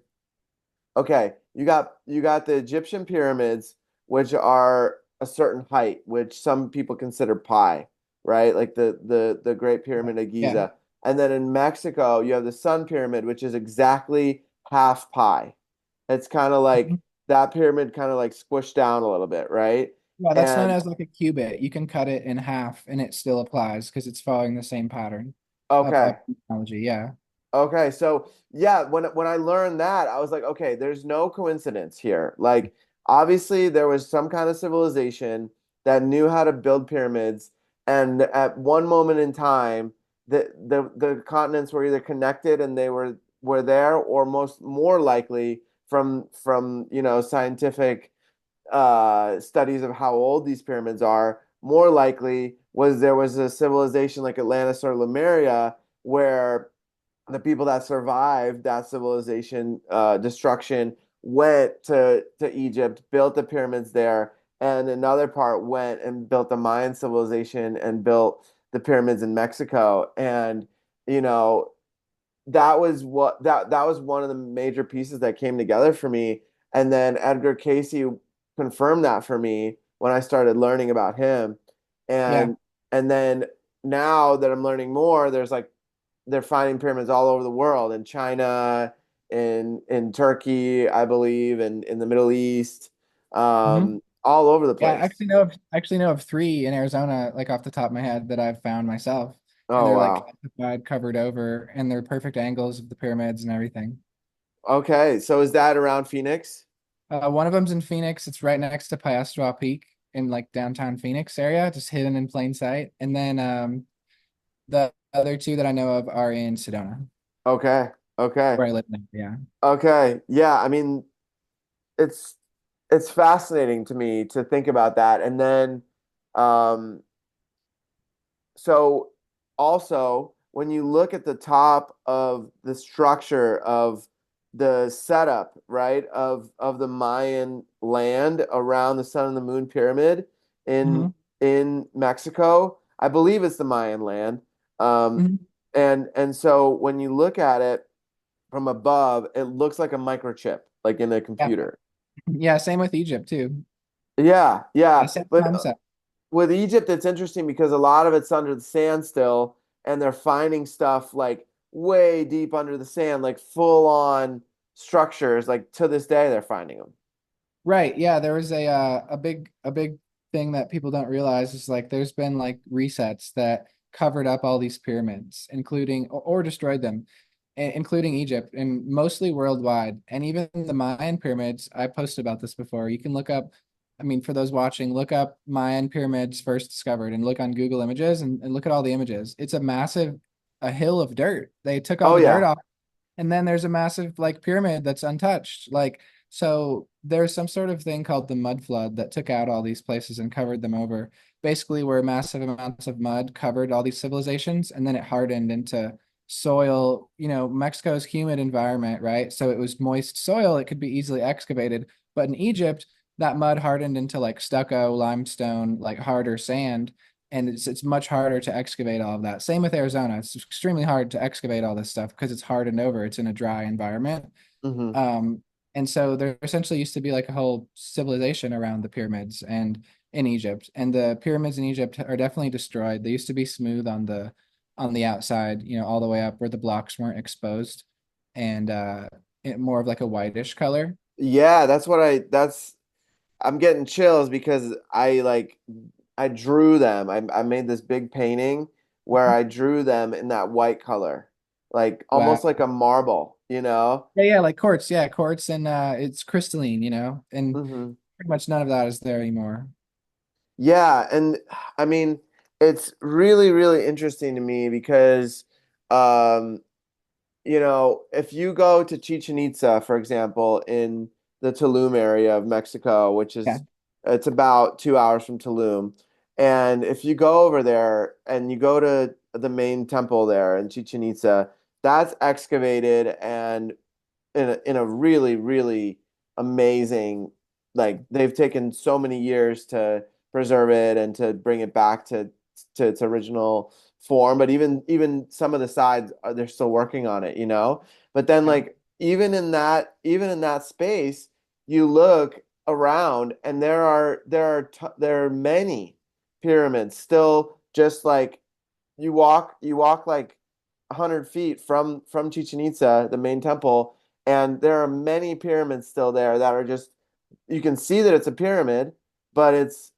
okay, you got the Egyptian pyramids, which are a certain height, which some people consider pi, right? Like the Great Pyramid of Yeah. Giza. And then in Mexico, you have the Sun Pyramid, which is exactly half pi. It's kind of Mhm. like that pyramid kind of like squished down a little bit, right? Yeah, that's known And as like a cubit. You can cut it in half and it still applies because it's following the same pattern of okay. technology. Yeah. Okay, so yeah, when I learned that, I was like, okay, there's no coincidence here. Like, obviously, there was some kind of civilization that knew how to build pyramids, and at one moment in time, the continents were either connected and they were there, or more likely from you know scientific studies of how old these pyramids are, more likely was there was a civilization like Atlantis or Lemuria where the people that survived that civilization destruction went to Egypt, built the pyramids there, and another part went and built the Mayan civilization and built the pyramids in Mexico. And you know, that was one of the major pieces that came together for me. And then Edgar Casey confirmed that for me when I started learning about him. Yeah. And and then now that I'm learning more, there's like they're finding pyramids all over the world in China, in Turkey, I believe, and in the Middle East, Hmm. all over the Yeah, place. I actually know of 3 in Arizona, like off the top of my head, that I've found myself, and Oh they're like wow. calcified, covered over, and they're perfect angles of the pyramids and everything. Okay, so is that around Phoenix? One of them's in Phoenix. It's right next to Piastwa Peak in like downtown Phoenix area, just hidden in plain sight. And then the other 2 that I know of are in Sedona, Okay, okay, where I live now. Yeah. okay. Yeah, I mean, it's it's fascinating to me to think about that. And then um so also when you look at the top of the structure of the setup, right, of the Mayan land around the Sun and the Moon pyramid in Hmm. in Mexico, I believe it's the Mayan land. Um, Hmm. and so when you look at it from above, it looks like a microchip, like in a Yeah. computer. Yeah. Same with Egypt too. Yeah, Yeah, yeah, same but concept. with Egypt, it's interesting because a lot of it's under the sand still, and they're finding stuff like way deep under the sand, like full on structures. Like to this day, they're finding them. Right. Yeah, there was a big thing that people don't realize is like there's been like resets that covered up all these pyramids, including or destroyed them, including Egypt and mostly worldwide. And even the Mayan pyramids, I posted about this before. You can look up, I mean, for those watching, look up Mayan pyramids first discovered and look on Google Images and look at all the images. It's a hill of dirt. They took all Oh the dirt yeah. off and then there's a massive like pyramid that's untouched. Like, so there's some sort of thing called the mud flood that took out all these places and covered them over. Basically, where massive amounts of mud covered all these civilizations, and then it hardened into soil. You know, Mexico's humid environment, right? So it was moist soil, it could be easily excavated. But in Egypt, that mud hardened into like stucco, limestone, like harder sand, and it's much harder to excavate all of that. Same with Arizona. It's extremely hard to excavate all this stuff because it's hardened over. It's in a dry environment. Hmm. Um, and so there essentially used to be like a whole civilization around the pyramids and in Egypt. And the pyramids in Egypt are definitely destroyed. They used to be smooth on the outside, you know, all the way up where the blocks weren't exposed and more of like a whitish color. Yeah, I'm getting chills because I drew them. I made this big painting where I drew them in that white color, like Wow. almost like a marble, you know? Yeah, yeah, like quartz. Yeah, quartz and it's crystalline, you know, and Hmm. pretty much none of that is there anymore. Yeah, and I mean, it's really, really interesting to me because um, if you go to Chichen Itza, for example, in the Tulum area of Mexico, which Yeah. is it's about 2 hours from Tulum, and if you go over there and you go to the main temple there in Chichen Itza, that's excavated and in a really, really amazing, like they've taken so many years to preserve it and to bring it back to its original form. But even some of the sides they're still working on it, you know. But then Yeah. like even in that space, you look around and there are many pyramids still just like you walk like 100 feet from Chichen Itza, the main temple, and there are many pyramids still there that are just you can see that it's a pyramid, but it's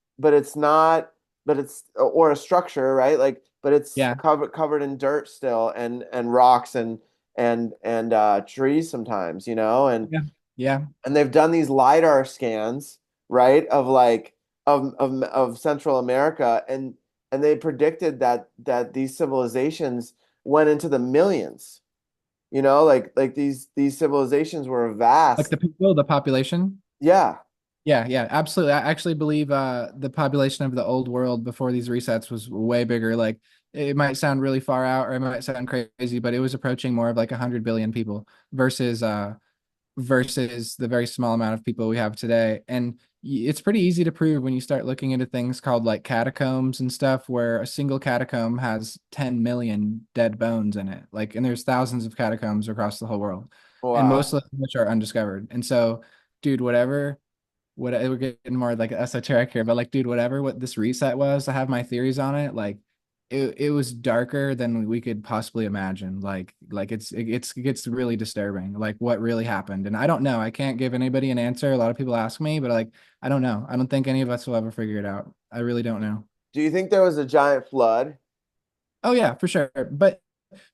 not but it's or a structure, right? Like but it's Yeah. covered in dirt still and rocks and trees sometimes, Yeah. Yeah. and they've done these lidar scans, right, of like of Central America, and they predicted that these civilizations went into the millions. Like these civilizations were Like vast. the people, the population. Yeah. Yeah, yeah, absolutely. I actually believe the population of the old world before these resets was way bigger. Like it might sound really far out or it might sound crazy, but it was approaching more of like 100 billion people versus the very small amount of people we have today. And it's pretty easy to prove when you start looking into things called like catacombs and stuff, where a single catacomb has 10 million dead bones in it. Like, and there's thousands of catacombs across the whole world, and most Wow. of which are undiscovered. And so, dude, what we're getting more like esoteric here, but like, dude, whatever what this reset was, I have my theories on it. Like, it was darker than we could possibly imagine. Like it gets really disturbing. Like what really happened, and I don't know. I can't give anybody an answer. A lot of people ask me, but like I don't know. I don't think any of us will ever figure it out. I really don't know. Do you think there was a giant flood? Oh yeah, for sure. But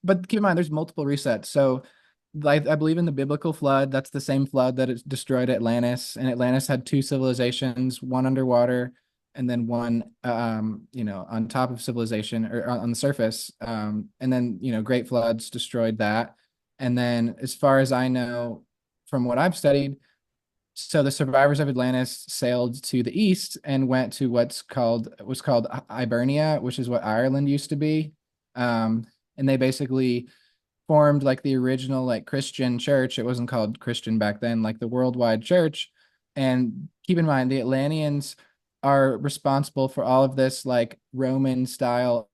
keep in mind, there's multiple resets. So, like, I believe in the biblical flood. That's the same flood that it destroyed Atlantis, and Atlantis had two civilizations, one underwater, and then one, on top of civilization or on the surface. And then great floods destroyed that. And then, as far as I know, from what I've studied, so the survivors of Atlantis sailed to the east and went to was called Hibernia, which is what Ireland used to be. And they basically formed like the original like Christian church. It wasn't called Christian back then, like the worldwide church. And keep in mind, the Atlanteans are responsible for all of this like Roman style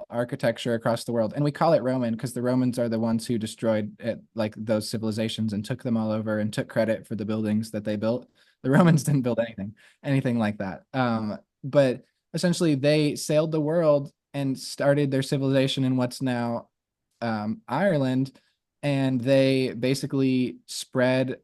architecture across the world. And we call it Roman because the Romans are the ones who destroyed it, like those civilizations and took them all over and took credit for the buildings that they built. The Romans didn't build anything like that. But essentially they sailed the world and started their civilization in what's now Ireland, and they basically spread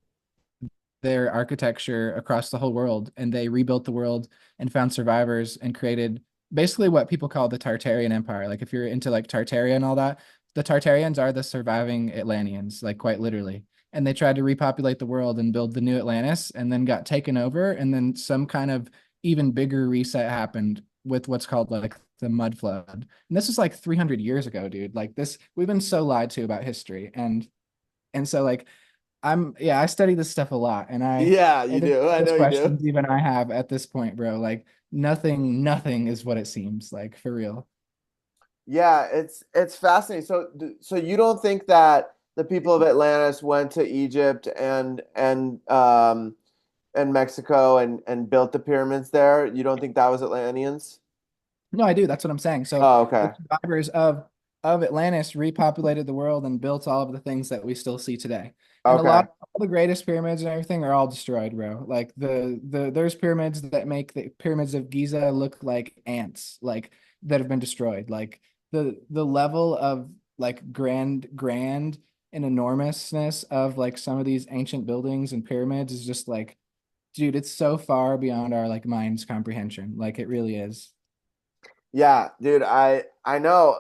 their architecture across the whole world, and they rebuilt the world and found survivors and created basically what people call the Tartarian Empire. Like if you're into like Tartaria and all that, the Tartarians are the surviving Atlanteans, like quite literally. And they tried to repopulate the world and build the new Atlantis, and then got taken over, and then some kind of even bigger reset happened with what's called like the mud flood. And this is like 300 years ago, dude. Like this, we've been so lied to about history. And so like yeah, I study this stuff a lot, Yeah, you and the do. I know deepest you do. questions even I have at this point, bro. Like nothing is what it seems, like for real. Yeah, it's fascinating. So you don't think that the people of Atlantis went to Egypt and Mexico and built the pyramids there? You don't think that was Atlanteans? No, I do. That's what I'm saying. So Oh, the okay. survivors of Atlantis repopulated the world and built all of the things that we still see today. And a lot Okay. of all the greatest pyramids and everything are all destroyed, bro. Like there's pyramids that make the pyramids of Giza look like ants, like that have been destroyed. Like the level of like grand and enormousness of like some of these ancient buildings and pyramids is just like, dude, it's so far beyond our like mind's comprehension. Like it really is. Yeah, dude, I know.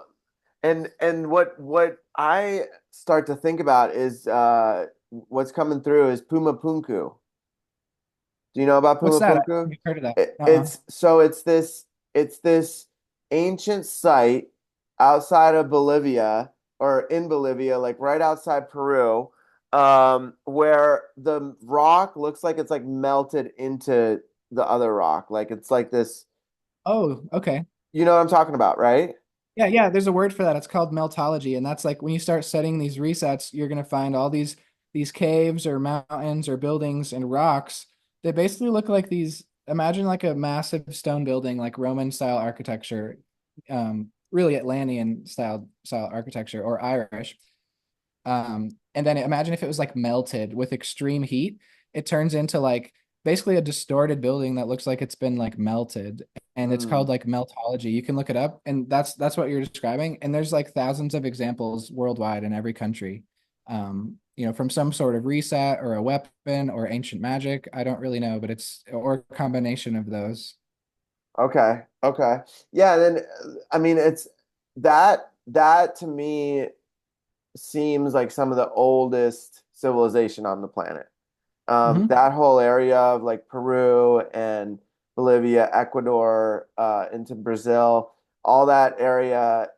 And what I start to think about is what's coming through is Puma Punku. Do you know about What's Puma that? Punku? I've heard of that. It, Uh-uh. it's so it's this ancient site outside of Bolivia or in Bolivia, like right outside Peru, where the rock looks like it's like melted into the other rock. Like it's like this, Oh, okay. you know what I'm talking about, right? Yeah, yeah, there's a word for that. It's called meltology, and that's like when you start setting these resets, you're gonna find all these caves or mountains or buildings and rocks. They basically look like these, imagine like a massive stone building, like Roman style architecture, really Atlantean style architecture or Irish. And then imagine if it was like melted with extreme heat, it turns into like basically a distorted building that looks like it's been like melted. And it's called Mm, like meltology. You can look it up, and that's what you're describing. And there's like thousands of examples worldwide in every country. From some sort of reset or a weapon or ancient magic. I don't really know, but it's or a combination of those. okay, okay. Yeah, then I mean it's that to me seems like some of the oldest civilization on the planet. Hmm. That whole area of like Peru and Bolivia, Ecuador, into Brazil, all that area,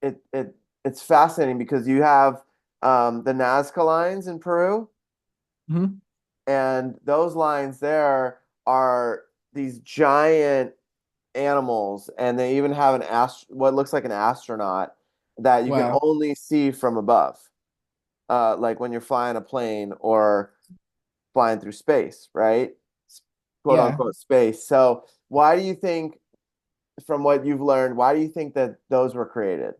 it's fascinating because you have the Nazca lines in Peru, Hmm. and those lines there are these giant animals, and they even have what looks like an astronaut that you can Wow. only see from above, like when you're flying a plane or flying through space, right? Quote Yeah. unquote space. So why do you think, from what you've learned, why do you think that those were created?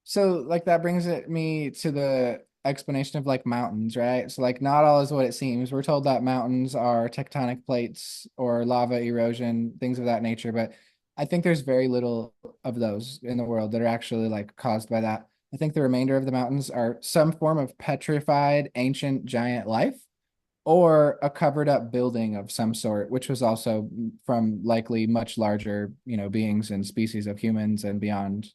So like that brings me to the explanation of like mountains, right? So like not all is what it seems. We're told that mountains are tectonic plates or lava erosion, things of that nature, but I think there's very little of those in the world that are actually like caused by that. I think the remainder of the mountains are some form of petrified ancient giant life or a covered up building of some sort, which was also from likely much larger, beings and species of humans and beyond.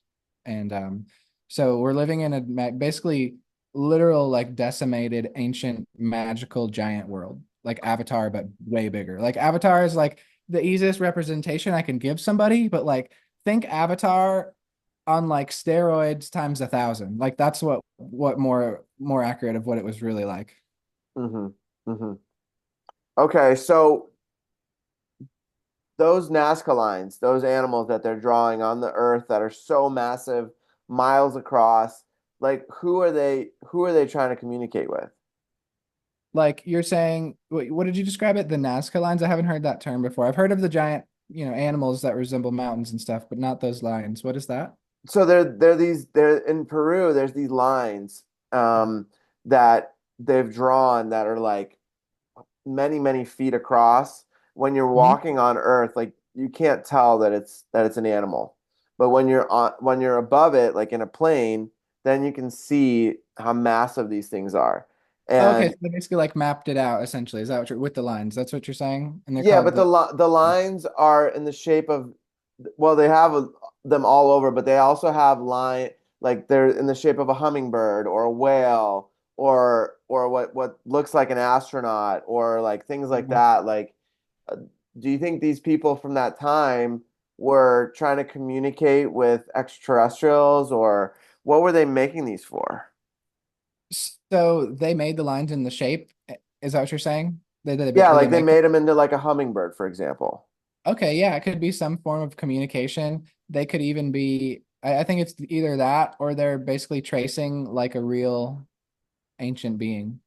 And so we're living in a basically literal, like decimated, ancient, magical giant world, like Avatar, but way bigger. Like Avatar is like the easiest representation I can give somebody, but like think Avatar on like steroids times 1,000. Like that's what more accurate of what it was really like. Hmm. Hmm. Okay, so those Nazca lines, those animals that they're drawing on the Earth that are so massive, miles across, like Who are they trying to communicate with? Like you're saying, what did you describe it? The Nazca lines? I haven't heard that term before. I've heard of the giant, animals that resemble mountains and stuff, but not those lines. What is that? So they're in Peru. There's these lines that they've drawn that are like many feet across, when you're Hmm. walking on Earth, like you can't tell that it's an animal. But when you're above it, like in a plane, then you can see how massive these things are. Okay, And so they basically like mapped it out essentially. Is that what you're with the lines? That's what you're saying? And they're yeah, called but the the lines are in the shape of, well, they have them all over, but they also have line, like they're in the shape of a hummingbird or a whale or what looks like an astronaut or like things like Mhm. that. Like, uh, do you think these people from that time were trying to communicate with extraterrestrials, or what were they making these for? So they made the lines in the shape. Is that what you're saying? Yeah, Did they like they make them? made them into like a hummingbird, for example. Okay, yeah, it could be some form of communication. They could even be, I think it's either that or they're basically tracing like a real ancient being.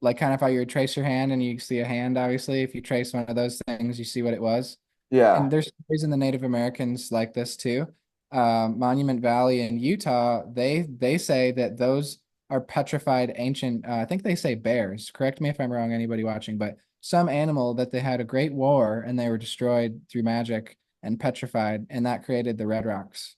Like kind of how you would trace your hand and you see a hand, obviously. If you trace one of those things, you see what it was. Yeah. And there's stories in the Native Americans like this too. Monument Valley in Utah, they say that those are petrified ancient. I think they say bears. Correct me if I'm wrong, anybody watching, but some animal that they had a great war and they were destroyed through magic and petrified, and that created the Red Rocks.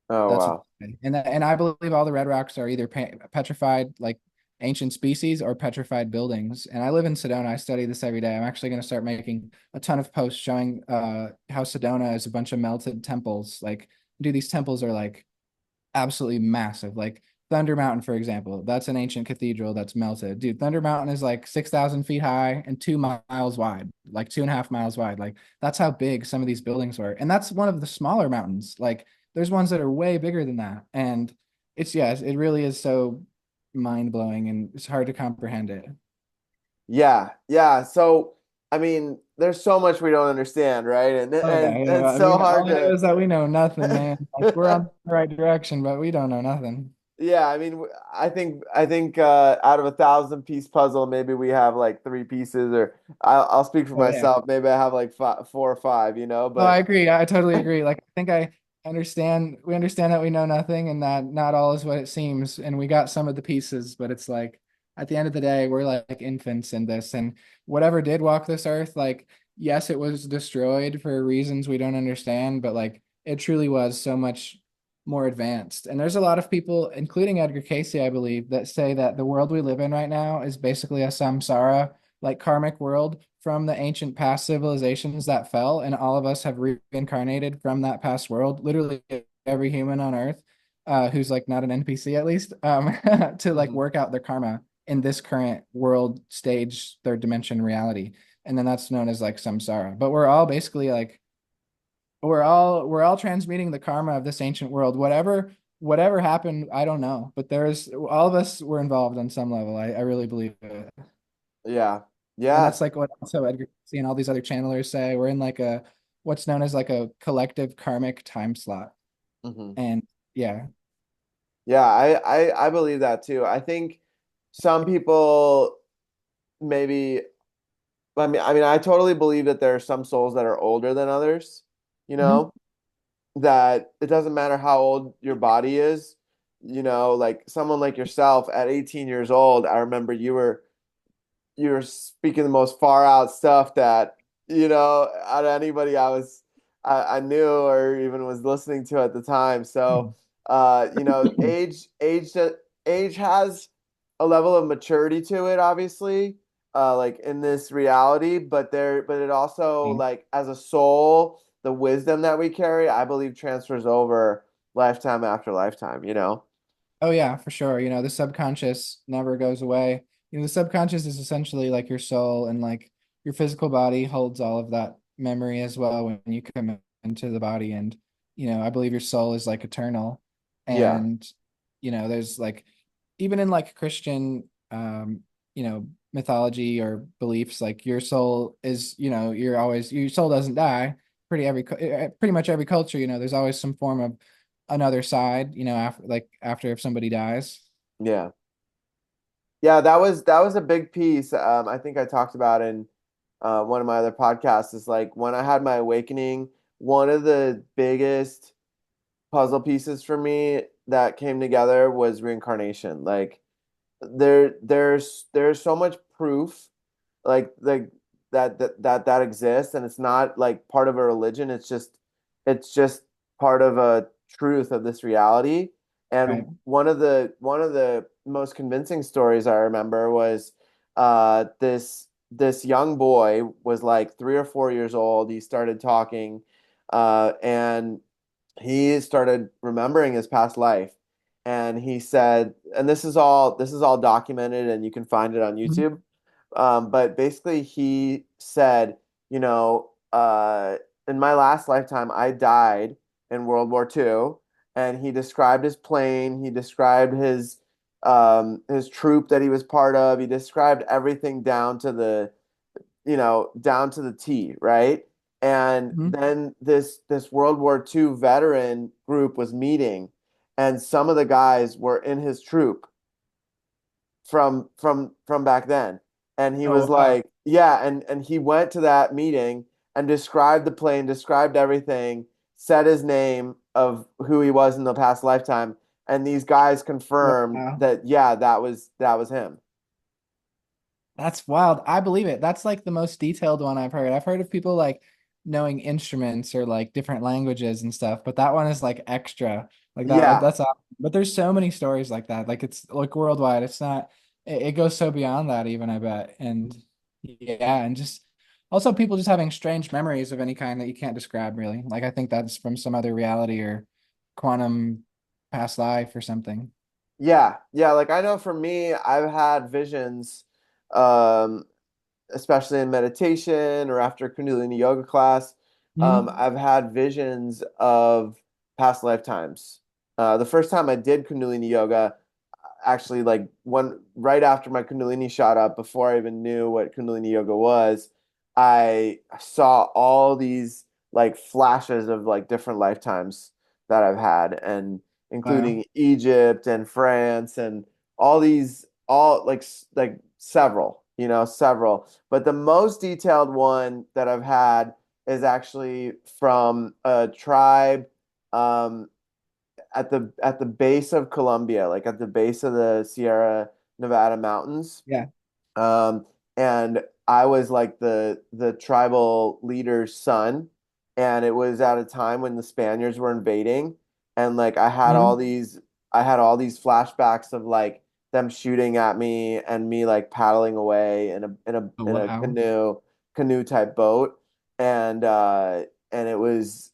Oh, That's wow. and I believe all the red rocks are either petrified like ancient species or petrified buildings. And I live in Sedona. I study this every day. I'm actually going to start making a ton of posts showing how Sedona is a bunch of melted temples. Like, dude, these temples are like absolutely massive. Like Thunder Mountain, for example, that's an ancient cathedral that's melted. Dude, Thunder Mountain is like 6,000 feet high and 2 miles wide, like 2.5 miles wide. Like that's how big some of these buildings were. And that's one of the smaller mountains. Like there's ones that are way bigger than that. And it's, yes, it really is so mind blowing and it's hard to comprehend it. Yeah, yeah. So, I mean, there's so much we don't understand, right? Oh yeah, And yeah. it's I so mean, all hard I know to is that we know nothing, man. Like we're on the right direction, but we don't know nothing. yeah, I mean, I think out of a thousand piece puzzle, maybe we have like three pieces, or I'll speak for Oh yeah. myself. Maybe I have like five, four or five, you know, Oh, I but agree. I totally agree. Like, I think I understand. We understand that we know nothing and that not all is what it seems. And we got some of the pieces, but it's like at the end of the day, we're like infants in this. And whatever did walk this earth, like, yes, it was destroyed for reasons we don't understand, but like it truly was so much more advanced. And there's a lot of people, including Edgar Casey, I believe, that say that the world we live in right now is basically a samsara like karmic world from the ancient past civilizations that fell, and all of us have reincarnated from that past world. Literally every human on Earth, who's like not an NPC at least, to like Mhm. work out their karma in this current world stage, third dimension reality, and then that's known as like samsara. But we're all basically like we're all transmuting the karma of this ancient world. Whatever happened, I don't know, but there's all of us were involved on some level. I really believe it. Yeah, And yeah. that's like what also Edgar Cayce and all these other channelers say. We're in like a what's known as like a collective karmic time slot. Hmm. And yeah. Yeah, I believe that too. I think some people maybe, I totally believe that there are some souls that are older than others, you Mhm. know, that it doesn't matter how old your body is, you know, like someone like yourself at 18 years old, I remember you were speaking the most far out stuff that, you know, out of anybody I knew or even was listening to at the time. So, you know, age has a level of maturity to it, obviously, like in this reality, but it also, like, as a soul, the wisdom that we carry, I believe transfers over lifetime after lifetime, you know? Oh yeah, for sure. You know, the subconscious never goes away. You know, the subconscious is essentially like your soul and like your physical body holds all of that memory as well when you come into the body. And, you know, I believe your soul is like eternal. Yeah. And, you know, there's like even in like Christian you know, mythology or beliefs, like your soul is, you know, you're always your soul doesn't die. Pretty much every culture, you know, there's always some form of another side, you know, after if somebody dies. Yeah. Yeah, that was a big piece. I think I talked about in one of my other podcasts is like when I had my awakening, one of the biggest puzzle pieces for me that came together was reincarnation. Like there's so much proof, like that exists, and it's not like part of a religion. It's just part of a truth of this reality. Right. And one of the most convincing stories I remember was this young boy was like 3 or 4 years old. He started talking, and he started remembering his past life. And he said, and this is all documented, and you can find it on Mhm. YouTube. But basically, he said, you know, in my last lifetime, I died in World War II, and he described his plane. He described his troop that he was part of. He described everything down to the T, right? And Mhm. then this World War II veteran group was meeting, and some of the guys were in his troop from back then. And he was Oh, wow. like, yeah, and he went to that meeting and described the plane, described everything, said his name of who he was in the past lifetime, and these guys confirmed Wow. that yeah, that was him. That's wild. I believe it. That's like the most detailed one I've heard. I've heard of people like knowing instruments or like different languages and stuff, but that one is like extra. Like that, Yeah. that's awesome. But there's so many stories like that. Like it's like worldwide. It's not, it goes so beyond that even, I bet. And yeah, and just also people just having strange memories of any kind that you can't describe really. Like I think that's from some other reality or quantum past life or something. Yeah, yeah, like I know for me, I've had visions, um, especially in meditation or after Kundalini yoga class. Hmm. I've had visions of past lifetimes. The first time I did Kundalini yoga, actually, like one right after my Kundalini shot up, before I even knew what Kundalini yoga was, I saw all these like flashes of like different lifetimes that I've had, and Wow. including Egypt and France and all these, all like several. But the most detailed one that I've had is actually from a tribe, um, at the base of Colombia, like at the base of the Sierra Nevada mountains. Yeah. Um, and I was like the tribal leader's son, and it was at a time when the Spaniards were invading, and like I had all these flashbacks of like them shooting at me and me like paddling away in a in a Oh, in a wow. canoe type boat, and it was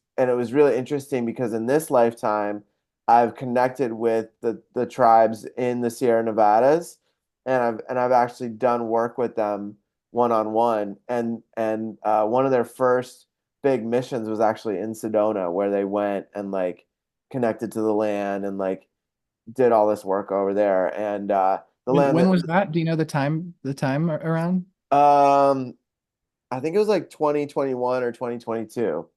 really interesting because in this lifetime I've connected with the tribes in the Sierra Nevadas, and I've actually done work with them one on one. And one of their first big missions was actually in Sedona, where they went and like connected to the land and like did all this work over there. And the land When that was that? Do you know the time around? I think it was like 2021 or 2022.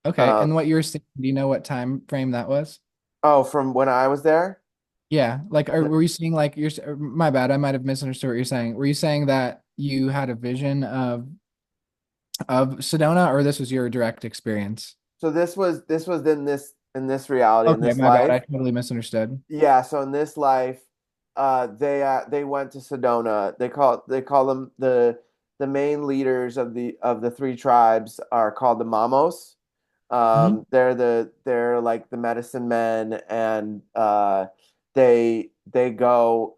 Okay, Uh, and what you were saying, do you know what time frame that was? oh, from when I was there. Yeah, like were you seeing like my bad, I might have misunderstood what you're saying. Were you saying that you had a vision of Sedona, or this was your direct experience? So this was in this reality, in Okay, this my bad, I life. totally misunderstood. Yeah, so in this life, they went to Sedona. They call them the main leaders of the three tribes are called the Mamos. Hmm. They're like the medicine men, and they go,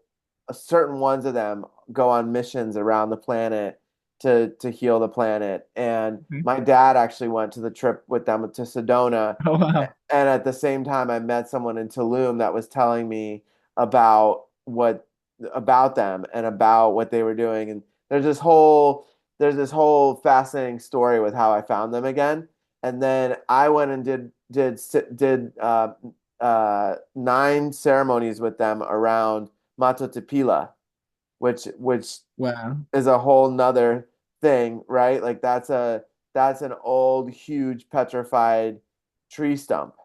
certain ones of them go on missions around the planet to heal the planet. And Okay. my dad actually went to the trip with them to Sedona, Oh, wow. and at the same time, I met someone in Tulum that was telling me about what about them and about what they were doing. And there's this whole fascinating story with how I found them again. And then I went and did 9 ceremonies with them around Matotepila, which Wow. is a whole nother thing, right? Like that's an old, huge petrified tree stump.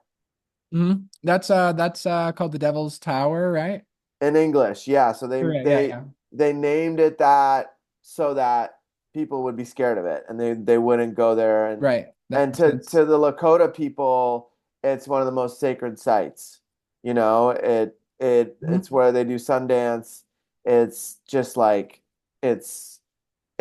Hmm. That's called the Devil's Tower, right? In English, yeah. So they Correct. Yeah, they yeah. they named it that so that people would be scared of it, and they wouldn't go there. and Right. That and makes to sense. to the Lakota people, it's one of the most sacred sites. It's Mhm. where they do Sundance. It's just like it's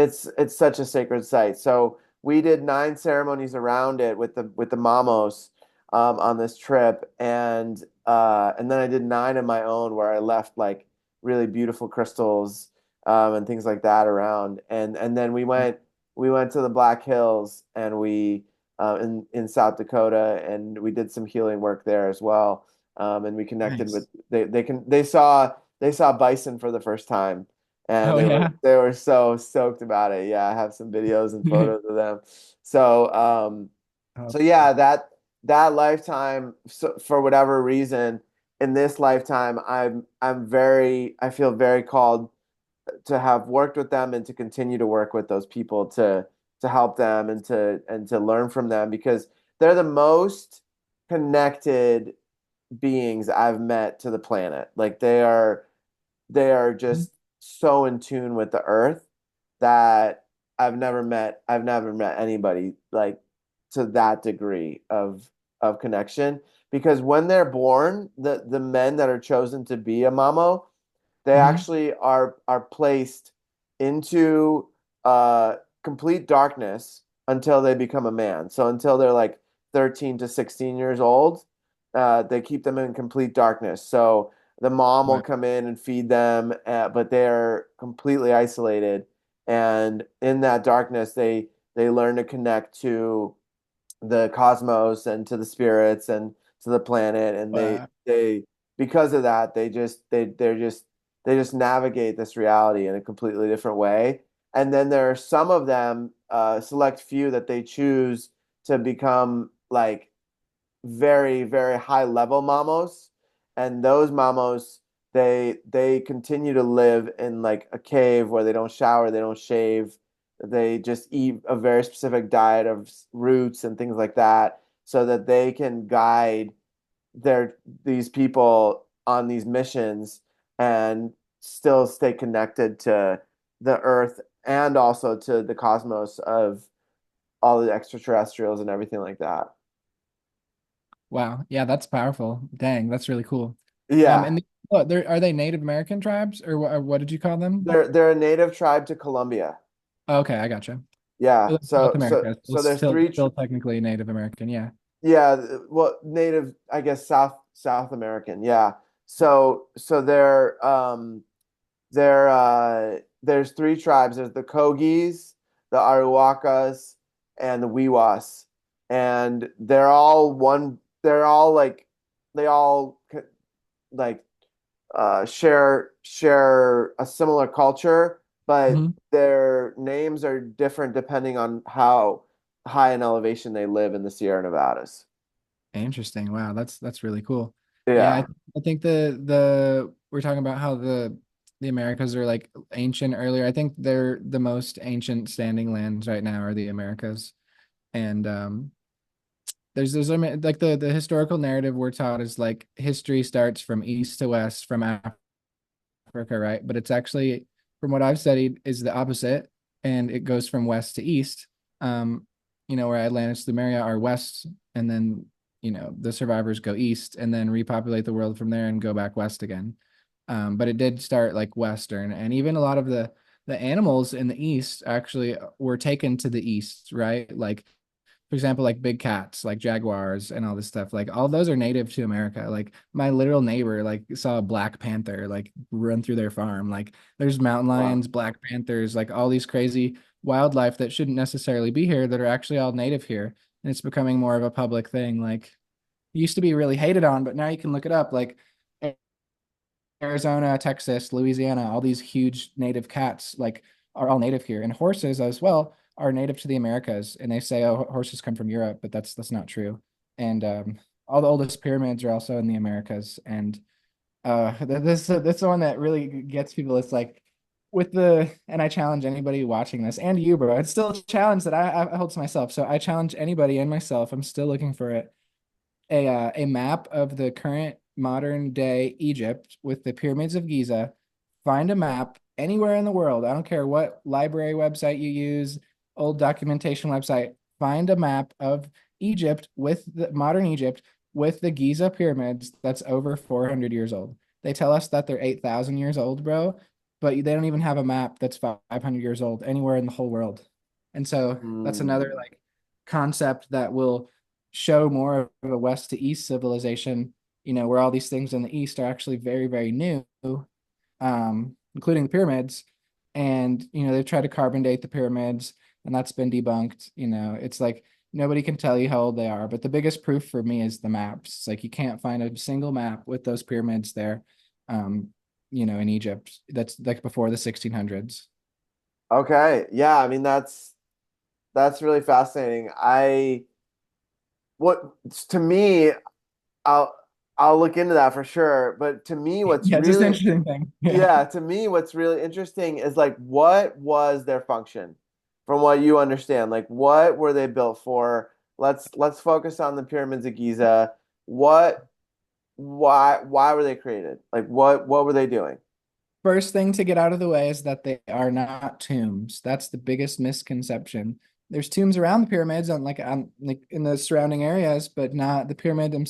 it's such a sacred site. So we did 9 ceremonies around it with the mamos on this trip, and then I did 9 of my own where I left like really beautiful crystals and things like that around, and then we went to the Black Hills and we in South Dakota, and we did some healing work there as well. And we connected with Nice. they saw bison for the first time, and Oh yeah. they were so stoked about it. Yeah, I have some videos and photos of them. So Oh, so yeah, that lifetime, so for whatever reason, in this lifetime, I feel very called to have worked with them and to continue to work with those people to help them and to learn from them because they're the most connected beings I've met to the planet. Like they are just so in tune with the earth that I've never met anybody like to that degree of connection because when they're born, the men that are chosen to be a mamo, they Mhm. actually are placed into complete darkness until they become a man. So until they're like 13 to 16 years old, they keep them in complete darkness. So the mom will Wow. come in and feed them, but they're completely isolated. And in that darkness, they learn to connect to the cosmos and to the spirits and to the planet, and Wow. they because of that they just navigate this reality in a completely different way. And then there are some of them, select few that they choose to become like very high level mamos, and those mamos they continue to live in like a cave where they don't shower, they don't shave, they just eat a very specific diet of roots and things like that so that they can guide their these people on these missions and still stay connected to the earth and also to the cosmos of all the extraterrestrials and everything like that. Wow. Yeah, that's powerful. Dang, that's really cool. Yeah. And what, they're are they Native American tribes or what did you call them? They're a native tribe to Colombia. Okay, I gotcha. Yeah. South America. Well, So there's still technically Native American. Yeah. yeah, well, native, I guess South American. Yeah. So there's 3 tribes. There's the Kogis, the Aruacas, and the Wiwas. And they're all like they all like share a similar culture, but Hmm. their names are different depending on how high in elevation they live in the Sierra Nevadas. Interesting. Wow, that's really cool. Yeah, Yeah, I think the we're talking about how the Americas are like ancient earlier. I think they're the most ancient standing lands right now are the Americas. And there's like the historical narrative we're taught is like history starts from east to west from Africa, right? But it's actually, from what I've studied, is the opposite, and it goes from west to east. Um, where Atlantis, Lemuria are west, and then the survivors go east, and then repopulate the world from there and go back west again. But it did start like western, and even a lot of the animals in the east actually were taken to the east, right? Like for example, like big cats, like jaguars and all this stuff, like all those are native to America. Like my literal neighbor, like saw a black panther like run through their farm. Like there's mountain wow. lions, black panthers, like all these crazy wildlife that shouldn't necessarily be here that are actually all native here. And it's becoming more of a public thing. Like it used to be really hated on, but now you can look it up. Like Arizona, Texas, Louisiana, all these huge native cats like are all native here, and horses as well are native to the Americas. And they say, oh, horses come from Europe, but that's not true. And all the oldest pyramids are also in the Americas. And this the one that really gets people. It's like and I challenge anybody watching this and you, bro. It's still a challenge that I hold to myself. So I challenge anybody and myself. I'm still looking for it a map of the current modern day Egypt with the pyramids of Giza. Find a map anywhere in the world. I don't care what library website you use, old documentation website. Find a map of Egypt with the modern Egypt with the Giza pyramids that's over 400 years old. They tell us that they're 8,000 years old, bro. but they don't even have a map that's 500 years old anywhere in the whole world. And so that's another Hmm. like concept that will show more of a west to east civilization, where all these things in the east are actually very, very new, including the pyramids. And, they've tried to carbon date the pyramids, and that's been debunked. It's like nobody can tell you how old they are. But the biggest proof for me is the maps. It's like you can't find a single map with those pyramids there, um, in Egypt that's like before the 1600s. Okay. Yeah, I mean that's really fascinating. What to me, I'll I'll look into that for sure. But to me, what's Yeah, it's just an really interesting thing. Yeah. yeah, to me, what's really interesting is like what was their function from what you understand? Like what were they built for? Let's focus on the pyramids of Giza. What why were they created? Like what were they doing? First thing to get out of the way is that they are not tombs. That's the biggest misconception. There's tombs around the pyramids on like in the surrounding areas, but not the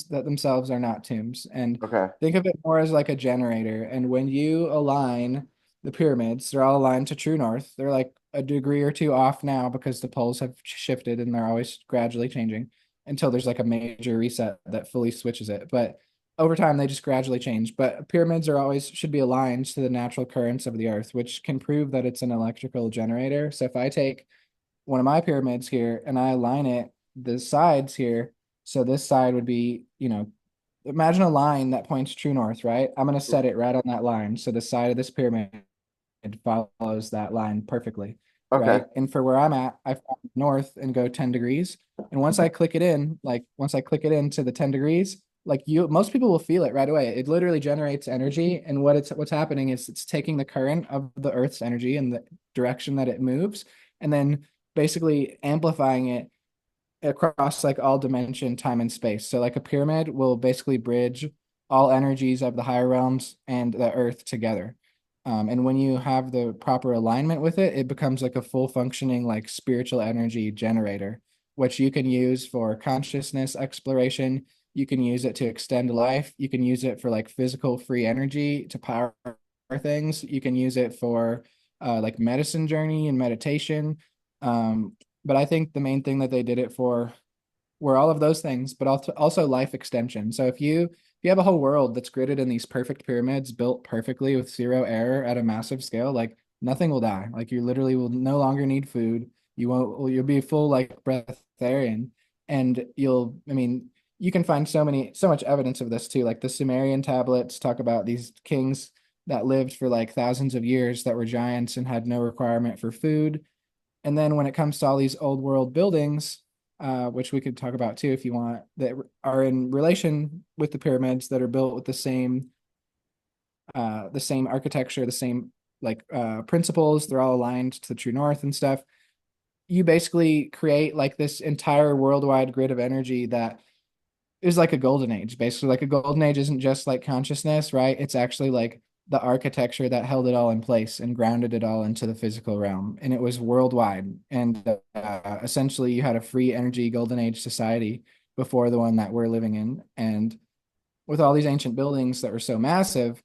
that themselves are not tombs. And Okay. think of it more as like a generator. And when you align the pyramids, they're all aligned to true north. They're like a degree or two off now because the poles have shifted and they're always gradually changing until there's like a major reset that fully switches it. But over time they just gradually change, but pyramids are always should be aligned to the natural currents of the earth, which can prove that it's an electrical generator. So if I take one of my pyramids here and I align it the sides here, so this side would be, imagine a line that points true north, right? I'm going to set it right on that line, so the side of this pyramid follows that line perfectly, Okay. right? And for where I'm at, I follow north and go 10 degrees. And once I click it in, once I click it into the 10 degrees, most people will feel it right away. It literally generates energy. And what's happening is it's taking the current of the Earth's energy and the direction that it moves, and then basically amplifying it across like all dimension, time, and space. So like a pyramid will basically bridge all energies of the higher realms and the earth together. And when you have the proper alignment with it, it becomes like a full functioning like spiritual energy generator, which you can use for consciousness exploration. You can use it to extend life. You can use it for like physical free energy to power things. You can use it for like medicine journey and meditation. Um, but I think the main thing that they did it for were all of those things, but also life extension. So if you have a whole world that's gridded in these perfect pyramids built perfectly with zero error at a massive scale, like nothing will die. Like you literally will no longer need food. You'll be full like breatharian, and I mean, you can find so much evidence of this too. Like the Sumerian tablets talk about these kings that lived for like thousands of years that were giants and had no requirement for food. And then when it comes to all these old world buildings, which we could talk about too if you want, that are in relation with the pyramids that are built with the same architecture, the same like principles. They're all aligned to the true north and stuff. You basically create like this entire worldwide grid of energy that is like a golden age. Basically, like a golden age isn't just like consciousness, right? It's actually like the architecture that held it all in place and grounded it all into the physical realm. And it was worldwide. And essentially, you had a free energy golden age society before the one that we're living in. And with all these ancient buildings that were so massive,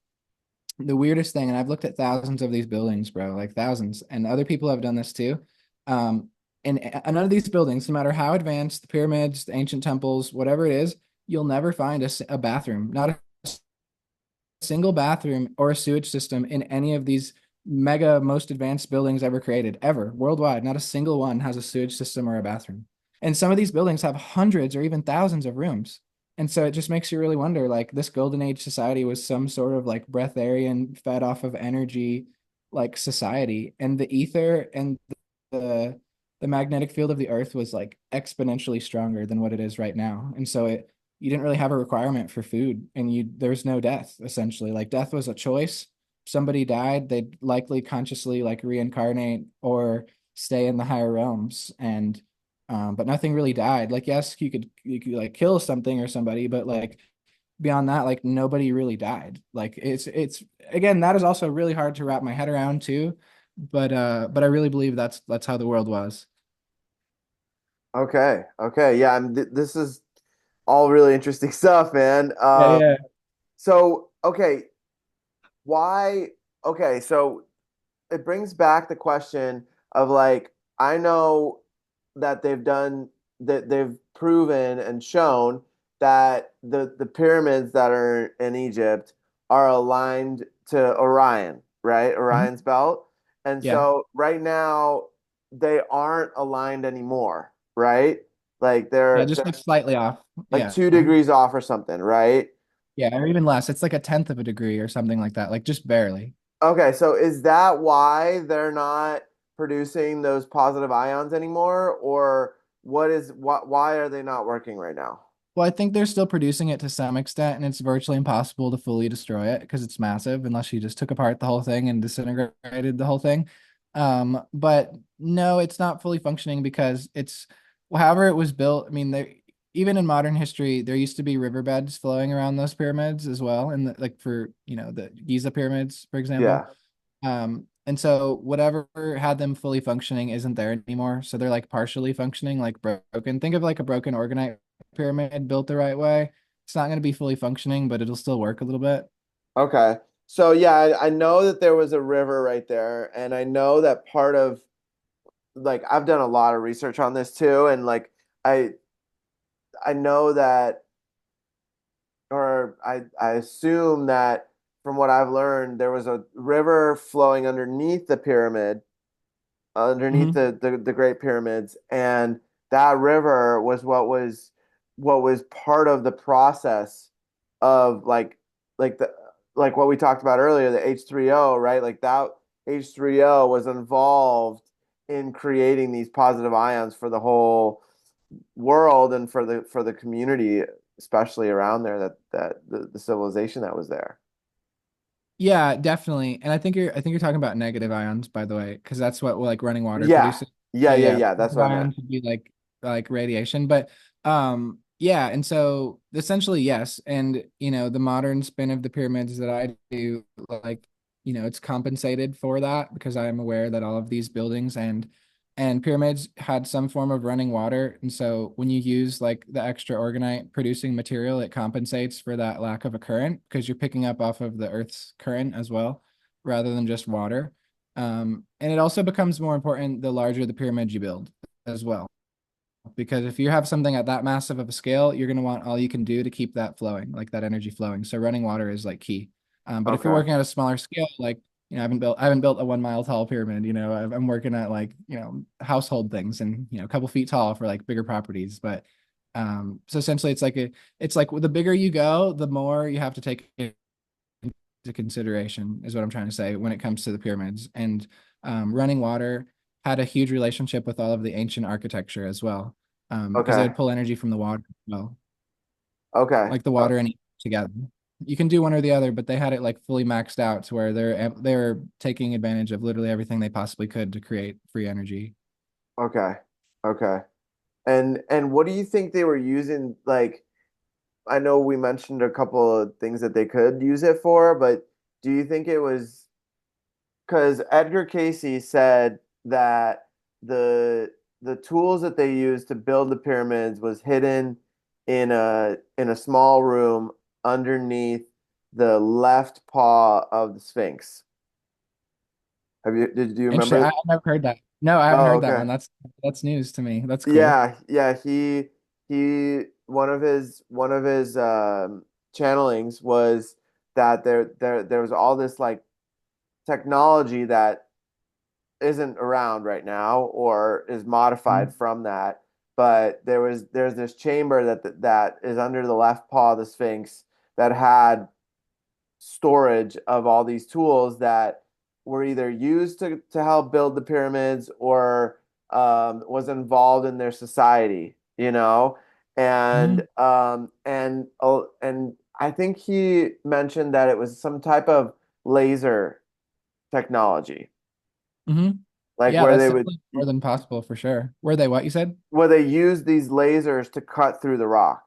the weirdest thing, and I've looked at thousands of these buildings, bro, like thousands, and other people have done this too. Um, and none of these buildings, no matter how advanced, the pyramids, the ancient temples, whatever it is, you'll never find a bathroom, not a single bathroom or a sewage system in any of these mega most advanced buildings ever created, ever worldwide. Not a single one has a sewage system or a bathroom. And some of these buildings have hundreds or even thousands of rooms. And so it just makes you really wonder, like this golden age society was some sort of like breatharian fed off of energy like society. And the ether and the the magnetic field of the earth was like exponentially stronger than what it is right now. And so it you didn't really have a requirement for food, and there was no death essentially. Like death was a choice. Somebody died, they'd likely consciously like reincarnate or stay in the higher realms. And but nothing really died. Like yes, you could like kill something or somebody, but like beyond that, like nobody really died. Like it's again, that is also really hard to wrap my head around too. But I really believe that's how the world was. Okay. Okay. Yeah, this is all really interesting stuff, man. Yeah, yeah. So okay, why? Okay, so it brings back the question of like, I know that they've proven and shown that the pyramids that are in Egypt are aligned to Orion, right? Mhm. Orion's belt. And Yeah. so right now they aren't aligned anymore, right? Like Yeah, they're just like slightly off. like Yeah. 2 degrees off or something, right? Yeah, or even less. It's like a tenth of a degree or something like that, like just barely. Okay, so is that why they're not producing those positive ions anymore, or why are they not working right now? Well, I think they're still producing it to some extent, and it's virtually impossible to fully destroy it because it's massive, unless you just took apart the whole thing and disintegrated the whole thing. But no, it's not fully functioning because it's however it was built. I mean, they even in modern history, there used to be riverbeds flowing around those pyramids as well, and like for the Giza pyramids, for example. Yeah. And so whatever had them fully functioning isn't there anymore. So they're like partially functioning, like broken. Think of like a broken Orgonite pyramid built the right way. It's not going to be fully functioning, but it'll still work a little bit. Okay. So yeah, I know that there was a river right there, and I know that part of like I've done a lot of research on this too, and like I I know that or I assume that from what I've learned, there was a river flowing underneath the pyramid underneath Hmm. the Great Pyramids, and that river was what was part of the process of like the like what we talked about earlier, the H3O, right? Like that H3O was involved in creating these positive ions for the whole world and for the community, especially around there that the civilization that was there. Yeah, definitely. And I think you're talking about negative ions, by the way, because that's what like running water Yeah. produces. Yeah, Yeah, yeah, yeah. yeah. That's Positive what I meant. ions would be like radiation. But yeah, and so essentially yes. And the modern spin of the pyramids that I do, like, it's compensated for that because I am aware that all of these buildings and pyramids had some form of running water. And so when you use like the extra orgonite producing material, it compensates for that lack of a current because you're picking up off of the Earth's current as well, rather than just water. And it also becomes more important the larger the pyramid you build as well. Because if you have something at that massive of a scale, you're going to want all you can do to keep that flowing, like that energy flowing. So running water is like key. But if you're Okay. working at a smaller scale, like I haven't built a 1 mile tall pyramid. I'm working at like household things and a couple feet tall for like bigger properties. But so essentially, it's like the bigger you go, the more you have to take into consideration, is what I'm trying to say when it comes to the pyramids. And running water had a huge relationship with all of the ancient architecture as well, because they Okay. would pull energy from the water as well, Okay. like the water and together. You can do one or the other, but they had it like fully maxed out to where they're taking advantage of literally everything they possibly could to create free energy. Okay. Okay. And what do you think they were using? Like, I know we mentioned a couple of things that they could use it for, but do you think it was because Edgar Casey said that the tools that they used to build the pyramids was hidden in a small room underneath the left paw of the Sphinx. Do you Interesting. remember? I've never heard that. No, I haven't Oh, heard that okay. one. That's news to me. That's cool. Yeah, yeah, he one of his channelings was that there was all this like technology that isn't around right now or is modified Mhm. from that, but there's this chamber that is under the left paw of the Sphinx that had storage of all these tools that were either used to help build the pyramids or was involved in their society, Mhm. and I think he mentioned that it was some type of laser technology, Mhm. like Yeah, that's definitely more than possible for sure. Were they what you said? where they use these lasers to cut through the rock.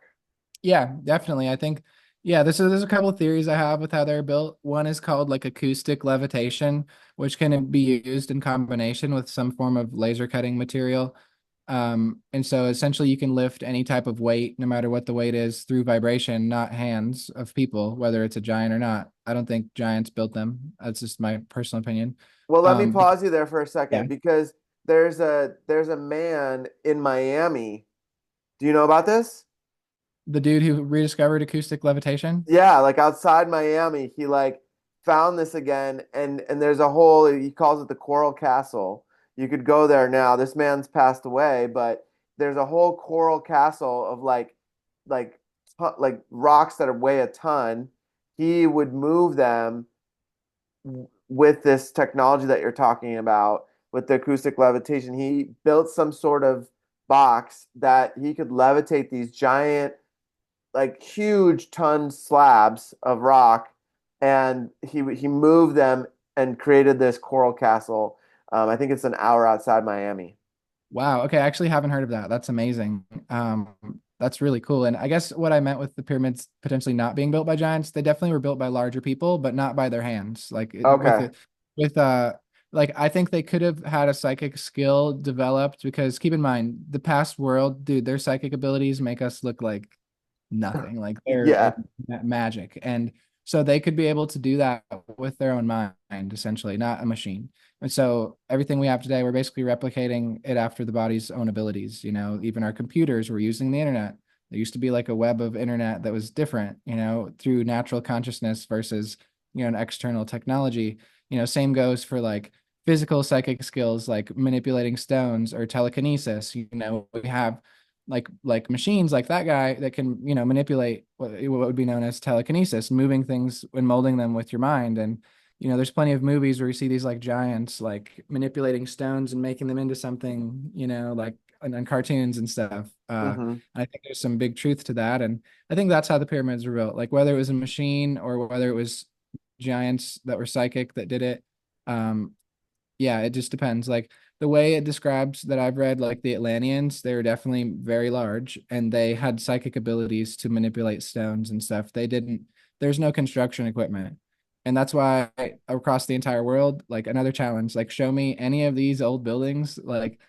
Yeah, definitely. I think, yeah, there's a couple of theories I have with how they're built. One is called like acoustic levitation, which can be used in combination with some form of laser cutting material. And so essentially you can lift any type of weight, no matter what the weight is, through vibration, not hands of people, whether it's a giant or not. I don't think giants built them. That's just my personal opinion. Well, let me pause you there for a Yeah, second because there's a man in Miami. Do you know about this? the dude who rediscovered acoustic levitation. Yeah, like outside Miami, he like found this again, and there's a whole, he calls it the Coral Castle. You could go there now. This man's passed away, but there's a whole coral castle of like like rocks that weigh a ton. He would move them with this technology that you're talking about with the acoustic levitation. He built some sort of box that he could levitate these giant, like huge ton slabs of rock, and he moved them and created this coral castle. I think it's an hour outside Miami. Wow. Okay, I actually haven't heard of that. That's amazing. That's really cool. And I guess what I meant with the pyramids potentially not being built by giants, they definitely were built by larger people, but not by their hands. Like with Okay. it, with like I think they could have had a psychic skill developed because keep in mind the past world, dude, their psychic abilities make us look like nothing. Like they're like Yeah. magic. And so they could be able to do that with their own mind, essentially, not a machine. And so everything we have today, we're basically replicating it after the body's own abilities. You know, even our computers, we're using the internet. There used to be like a web of internet that was different, you know, through natural consciousness versus, you know, an external technology. You know, same goes for like physical psychic skills like manipulating stones or telekinesis. You know, we have like machines like that guy that can, you know, manipulate what would be known as telekinesis, moving things and molding them with your mind. And you know, there's plenty of movies where you see these like giants like manipulating stones and making them into something, you know, like on cartoons and stuff. Hmm. I think there's some big truth to that. And I think that's how the pyramids were built. Like whether it was a machine or whether it was giants that were psychic that did it. Um, yeah, it just depends. Like the way it describes that I've read, like the Atlanteans, they were definitely very large and they had psychic abilities to manipulate stones and stuff. They didn't, there's no construction equipment. And that's why across the entire world, like another challenge, like show me any of these old buildings, like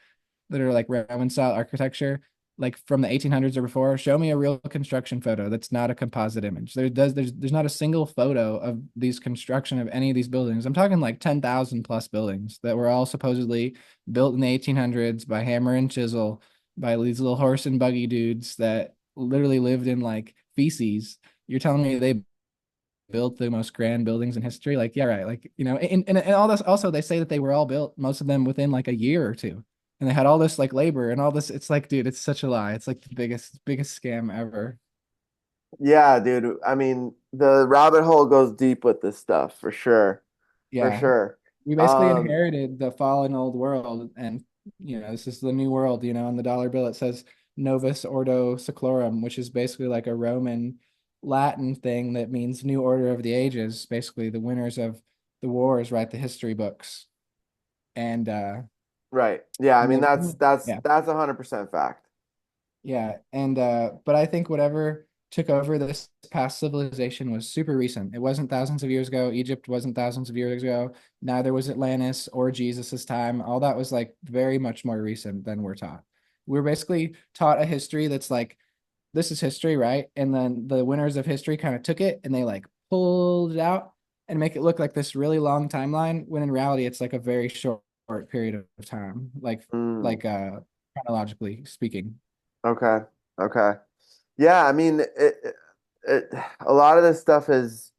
that are like Roman style architecture, like from the 1800s or before. Show me a real construction photo that's not a composite image. There's not a single photo of these construction of any of these buildings. I'm talking like 10,000 plus buildings that were all supposedly built in the 1800s by hammer and chisel by these little horse and buggy dudes that literally lived in like feces. You're telling me they built the most grand buildings in history? Like, yeah, right. Like, you know, and all this also they say that they were all built, most of them within like a year or two. And they had all this like labor and all this. It's like, dude, it's such a lie. It's like the biggest scam ever. Yeah, dude. I mean, the rabbit hole goes deep with this stuff for sure. For Yeah. sure. We basically Um, inherited the fallen old world and you know, this is the new world, you know, on the dollar bill it says Novus Ordo Seclorum, which is basically like a Roman Latin thing that means new order of the ages. Basically, the winners of the wars write the history books. And right. Yeah, I and mean then yeah, that's 100% fact. yeah, and but I think whatever took over this past civilization was super recent. It wasn't thousands of years ago. Egypt wasn't thousands of years ago. Neither was Atlantis or Jesus's time. All that was like very much more recent than we're taught. We're basically taught a history that's like this is history, right? And then the winners of history kind of took it and they like pulled it out and make it look like this really long timeline, when in reality it's like a very short period of time, Mm, like chronologically speaking. okay. Okay. Yeah, I mean, a lot of this stuff is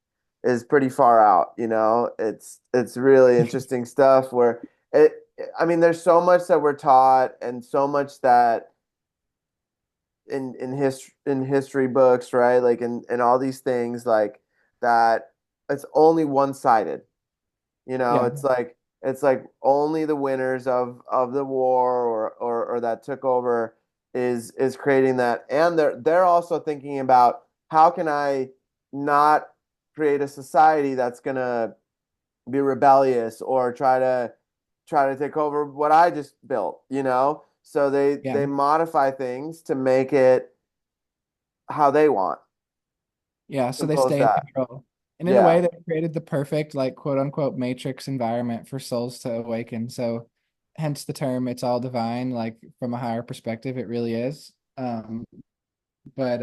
pretty far out, you know. It's really interesting stuff where it I mean, there's so much that we're taught and so much that in history books, right? Like in all these things like that it's only one-sided. You know, Yeah, it's like only the winners of the war or that took over is creating that, and they're also thinking about how can I not create a society that's gonna be rebellious or try to take over what I just built, you know? So yeah, they modify things to make it how they want. yeah. So they Simple as stay in that. control. And in a way, Yeah. they created the perfect, like, quote unquote, matrix environment for souls to awaken. So, hence the term, it's all divine, like, from a higher perspective, it really is. But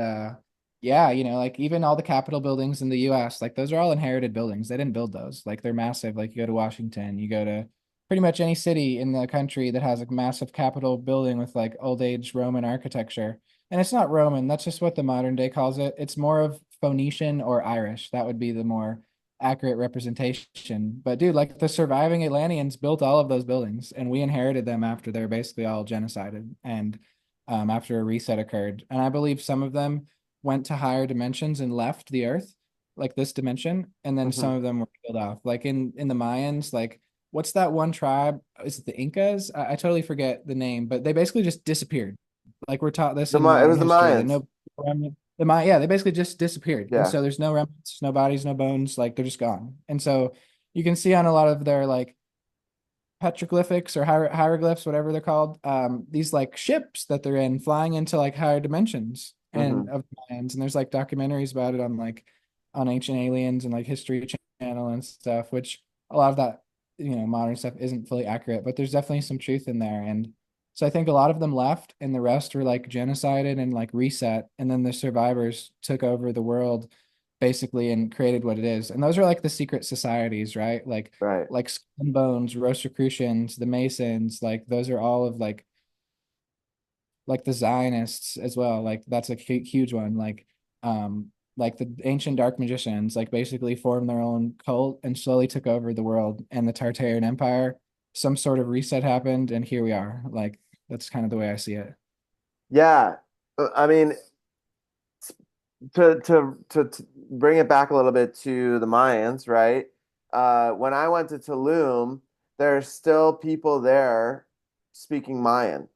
Yeah, like even all the Capitol buildings in the US, like those are all inherited buildings. They didn't build those. Like they're massive. Like you go to Washington, you go to pretty much any city in the country that has a massive Capitol building with like old age Roman architecture. And it's not Roman, that's just what the modern day calls it. It's more of Phoenician or Irish. That would be the more accurate representation. But dude, like the surviving Atlanteans built all of those buildings, and we inherited them after they're basically all genocided and after a reset occurred. And I believe some of them went to higher dimensions and left the earth, like this dimension, and then Hmm. some of them were killed off. Like in the Mayans, like what's that one tribe? Is it the Incas? I totally forget the name, but they basically just disappeared. Like we're taught this in It modern was the history that Mayans. no remnant. Yeah, they basically just disappeared, and Yeah. so there's no remnants, no bodies, no bones. Like they're just gone, and so you can see on a lot of their like petroglyphics or hieroglyphs, whatever they're called, these like ships that they're in flying into like higher dimensions and Hmm. of the Mayans. And there's like documentaries about it on like on Ancient Aliens and like History Channel and stuff, which a lot of that, modern stuff isn't fully accurate, but there's definitely some truth in there. And so I think a lot of them left and the rest were like genocided and like reset. And then the survivors took over the world basically and created what it is. And those are like the secret societies, right? Right. Like Skull and Bones, Rosicrucians, the Masons, like those are all of like the Zionists as well. Like that's a huge one. Like the ancient dark magicians, like basically formed their own cult and slowly took over the world and the Tartarian Empire. Some sort of reset happened, and here we are. Like that's kind of the way I see it. Yeah. I mean, to bring it back a little bit to the Mayans, right? When I went to Tulum, there's still people there speaking Mayan.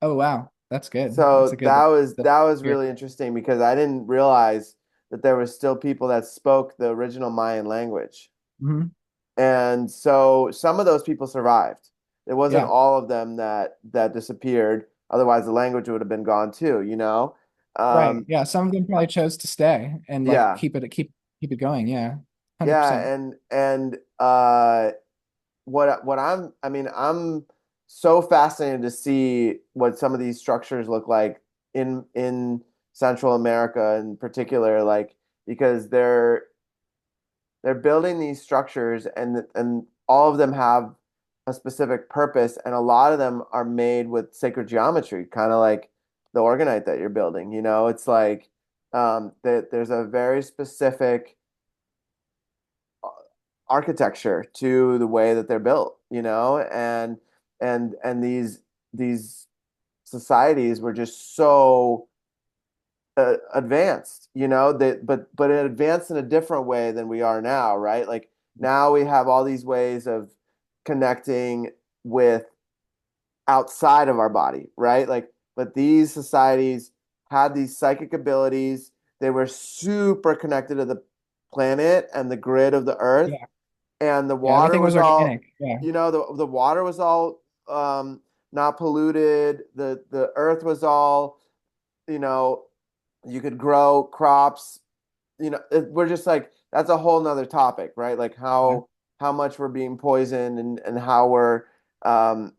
Oh wow, that's good. That's a So good. that was really interesting because I didn't realize that there were still people that spoke the original Mayan language. Mm-hmm. And so some of those people survived. It wasn't Yeah. all of them that disappeared. Otherwise, the language would have been gone too, you know? Right. Um, Yeah. Some of them probably chose to stay and like yeah. keep it going. Yeah. Yeah, 100%. and what I mean, I'm so fascinated to see what some of these structures look like in Central America in particular, like because they're building these structures and all of them have a specific purpose and a lot of them are made with sacred geometry, kind of like the Orgonite that you're building, you know, it's like that there's a very specific architecture to the way that they're built, you know, and these societies were just so advanced, you know, that but it advanced in a different way than we are now, right? Like now we have all these ways of connecting with outside of our body, right? Like, but these societies had these psychic abilities. They were super connected to the planet and the grid of the earth, Yeah. and the Yeah. water Everything was was all, organic. Yeah. you know, the water was all not polluted. The earth was all, you know, you could grow crops. You know, we're just like that's a whole nother topic, right? Like Yeah. how much we're being poisoned and how we're um,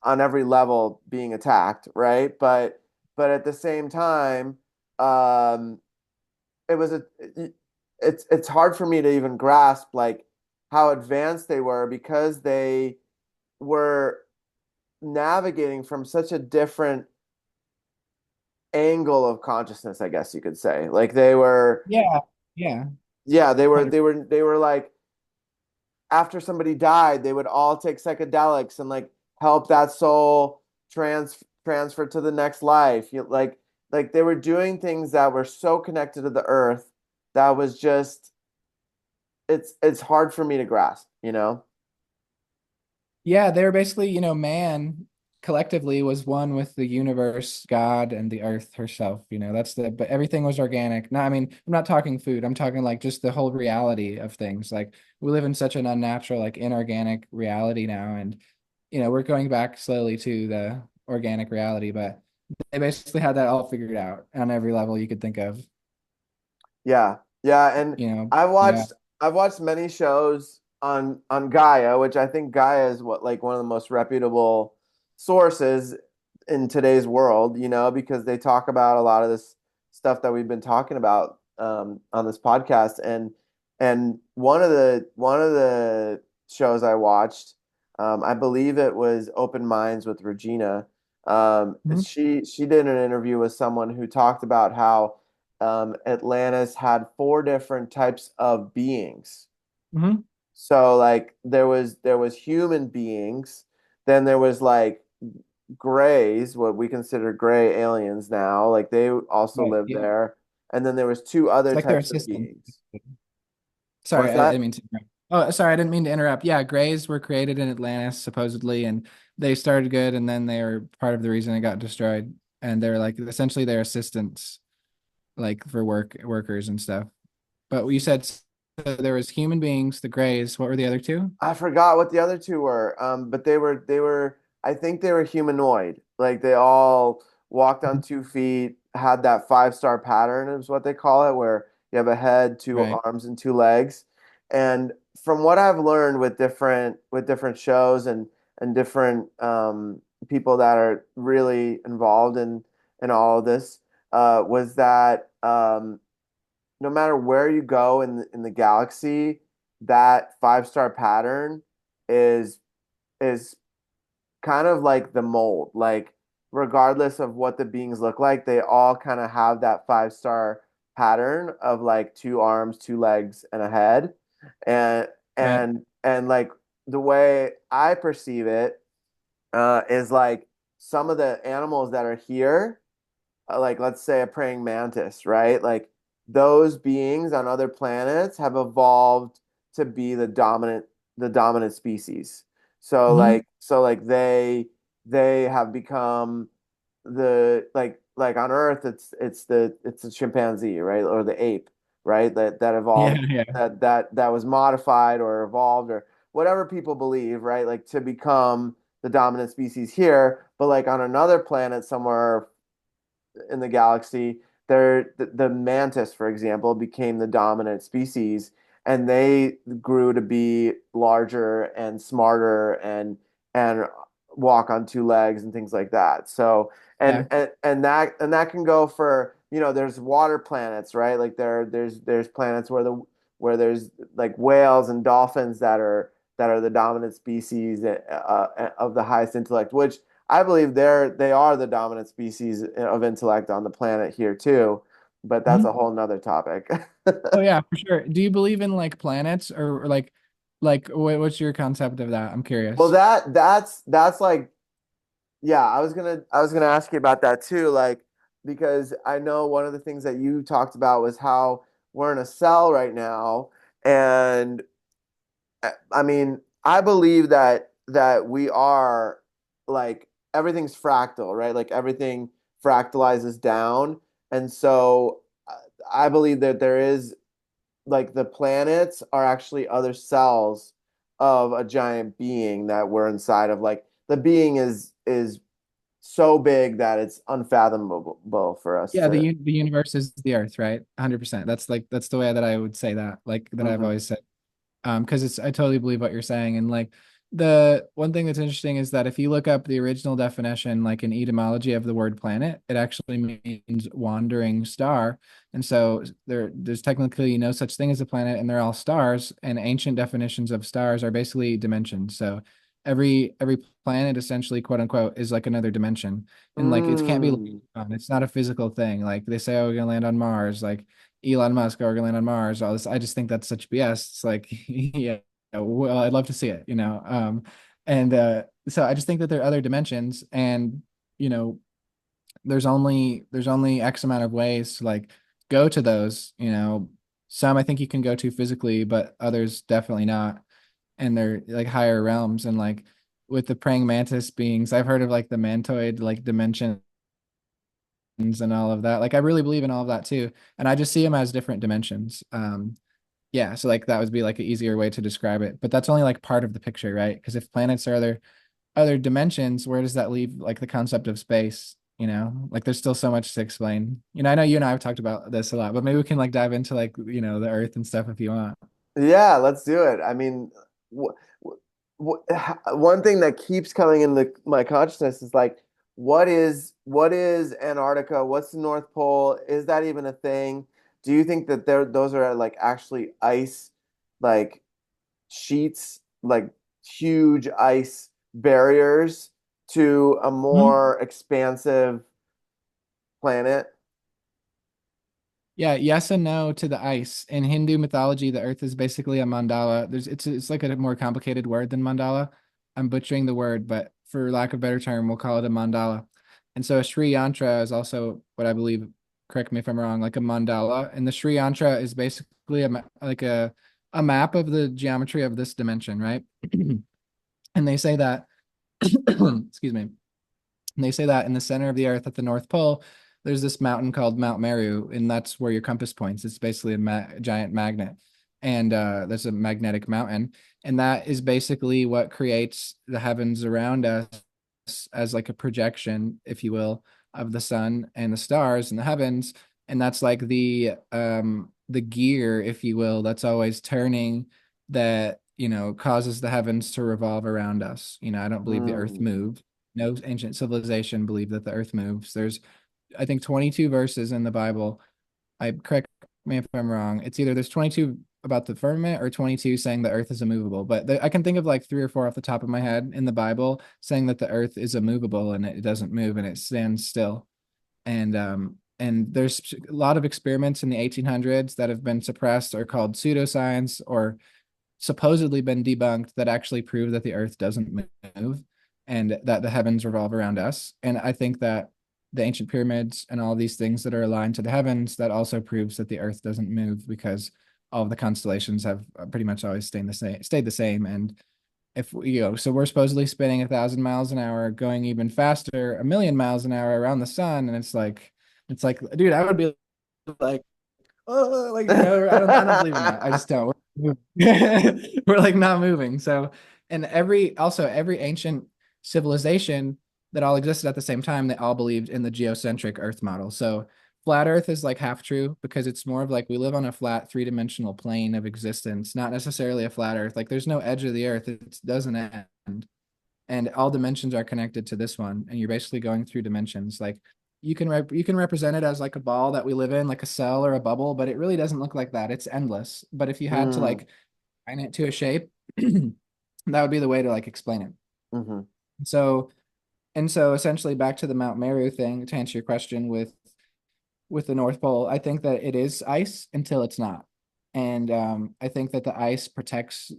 on every level being attacked, right? But at the same time, um, it was a it's hard for me to even grasp like how advanced they were because they were navigating from such a different angle of consciousness, I guess you could say. Like they were, Yeah. Yeah. yeah, 100. they were like after somebody died, they would all take psychedelics and like help that soul transfer to the next life. Like they were doing things that were so connected to the earth that was just it's hard for me to grasp, you know? Yeah. They were basically, man collectively was one with the universe, God, and the earth herself. But everything was organic. No, I mean, I'm not talking food. I'm talking like just the whole reality of things. Like we live in such an unnatural, like inorganic reality now. And we're going back slowly to the organic reality, but they basically had that all figured out on every level you could think of, Yeah. Yeah, and I've yeah. watched I've watched many shows on Gaia, which I think Gaia is what like one of the most reputable sources in today's world, you know, because they talk about a lot of this stuff that we've been talking about on this podcast. And one of the shows I watched, I believe it was Open Minds with Regina. Mhm. She did an interview with someone who talked about how Atlantis had four different types of beings. Mhm. So like there was human beings, then there was like grays, what we consider gray aliens now, like they also Right. live Yeah. there, and then there was two It's other like their types of assistant. beings. Sorry, What's I that? didn't mean to interrupt. Oh, sorry, I didn't mean to interrupt. Yeah, Greys were created in Atlantis supposedly, and they started good, and then they were part of the reason it got destroyed. And they're like essentially their assistants, like for workers and stuff. But you said there was human beings, the Greys. What were the other two? I forgot what the other two were. But they were I think they were humanoid. Like they all walked on 2 feet, had that 5-star pattern is what they call it, where you have a head, two Right. arms, and two legs. And from what I've learned with different shows and different people that are really involved in all of this, was that no matter where you go in the galaxy, that 5-star pattern is is kind of like the mold. Like regardless of what the beings look like, they all kind of have that 5-star pattern of like two arms, two legs, and a head. And Right. and like the way I perceive it is like some of the animals that are here, like let's say a praying mantis, right? Like those beings on other planets have evolved to be the dominant species. So Hmm. like they have become the like on Earth it's the chimpanzee, right? Or the ape, right? That Yeah, evolved yeah, that was modified or evolved or whatever people believe, right? Like to become the dominant species here, but like on another planet somewhere in the galaxy, the mantis, for example, became the dominant species, and they grew to be larger and smarter and walk on 2 legs and things like that. So and yeah, and that can go for, there's water planets, right? Like there's planets where there's like whales and dolphins that are the dominant species of the highest intellect, which I believe they are the dominant species of intellect on the planet here too, but that's a Mhm. whole nother topic. Oh yeah, for sure. Do you believe in like planets or like what's your concept of that? I'm Well, curious. that's like, yeah, I was gonna ask you about that too, like because I know one of the things that you talked about was how we're in a cell right now, and I mean, I believe that we are like everything's fractal, right? Like everything fractalizes down. And so I believe that there is like the planets are actually other cells of a giant being that we're inside of. Like the being is so big that it's unfathomable for us Yeah, to. the universe is the Earth, right? 100%. That's the way that I would say that, like that I've Mhm. always said. Because it's I totally believe what you're saying. And like the one thing that's interesting is that if you look up the original definition, like an etymology of the word planet, it actually means wandering star. And so there's technically no such thing as a planet, and they're all stars. And ancient definitions of stars are basically dimensions. So every planet essentially, quote unquote, is like another dimension. And like it can't be Mm. it's not a physical thing. Like they say, oh, we're gonna land on Mars. Like Elon Musk, or land on Mars, all this. I just think that's such BS. It's like, yeah, well, I'd love to see it, you know. And so I just think that there are other dimensions, and you know, there's only X amount of ways to like go to those, you know. Some I think you can go to physically, but others definitely not. And they're like higher realms, and like with the praying mantis beings, I've heard of like the mantoid like dimensions and all of that. Like I really believe in all of that too. And I just see them as different dimensions. Yeah, so like that would be like an easier way to describe it. But that's only like part of the picture, right? Because if planets are other dimensions, where does that leave like the concept of space? You know, like there's still so much to explain. You know, I know you and I have talked about this a lot, but maybe we can like dive into like, you know, the Earth and stuff if you want. Yeah, let's do it. I mean, wh wh one thing that keeps coming into my consciousness is like, what is Antarctica? What's the North Pole? Is that even a thing? Do you think that those are like actually ice like sheets, like huge ice barriers to a more expansive planet? Yeah, yes and no to the ice. In Hindu mythology, the earth is basically a mandala. It's like a more complicated word than mandala. I'm butchering the word, but for lack of a better term, we'll call it a mandala. And so a Sri Yantra is also what I believe, correct me if I'm wrong, like a mandala. And the Sri Yantra is basically like a map of the geometry of this dimension, right? And they say that, excuse me, and they say that in the center of the Earth at the North Pole, there's this mountain called Mount Meru, and that's where your compass points. It's basically a giant magnet, and that's a magnetic mountain, and that is basically what creates the heavens around us as like a projection, if you will, of the sun and the stars and the heavens, and that's like the gear, if you will, that's always turning that causes the heavens to revolve around us. I don't believe the Earth Hmm. moves. No ancient civilization believed that the earth moves. There's, I think, 22 verses in the Bible. I correct me if I'm wrong. It's either there's 22 about the firmament or 22 saying the earth is immovable. But I can think of like three or four off the top of my head in the Bible saying that the earth is immovable and it doesn't move and it stands still. And there's a lot of experiments in the 1800s that have been suppressed or called pseudoscience or supposedly been debunked that actually prove that the earth doesn't move and that the heavens revolve around us. And I think that the ancient pyramids and all these things that are aligned to the heavens, that also proves that the earth doesn't move because all of the constellations have pretty much always stayed the same. And if so we're supposedly spinning 1,000 miles an hour, going even faster, 1,000,000 miles an hour around the sun. And it's like, dude, I would be like, oh, like I don't believe in that. I just don't. We're like not moving. So, and every ancient civilization that all existed at the same time, they all believed in the geocentric Earth model. So, flat Earth is like half true because it's more of like we live on a flat three-dimensional plane of existence, not necessarily a flat Earth. Like there's no edge of the Earth; it doesn't end, and all dimensions are connected to this one, and you're basically going through dimensions. Like you can represent it as like a ball that we live in, like a cell or a bubble, but it really doesn't look like that. It's endless. But if you had to Mm, like define it to a shape, that would be the way to like explain it. hmm. So so essentially back to the Mount Meru thing to answer your question with the North Pole, I think that it is ice until it's not. And I think that the ice protects,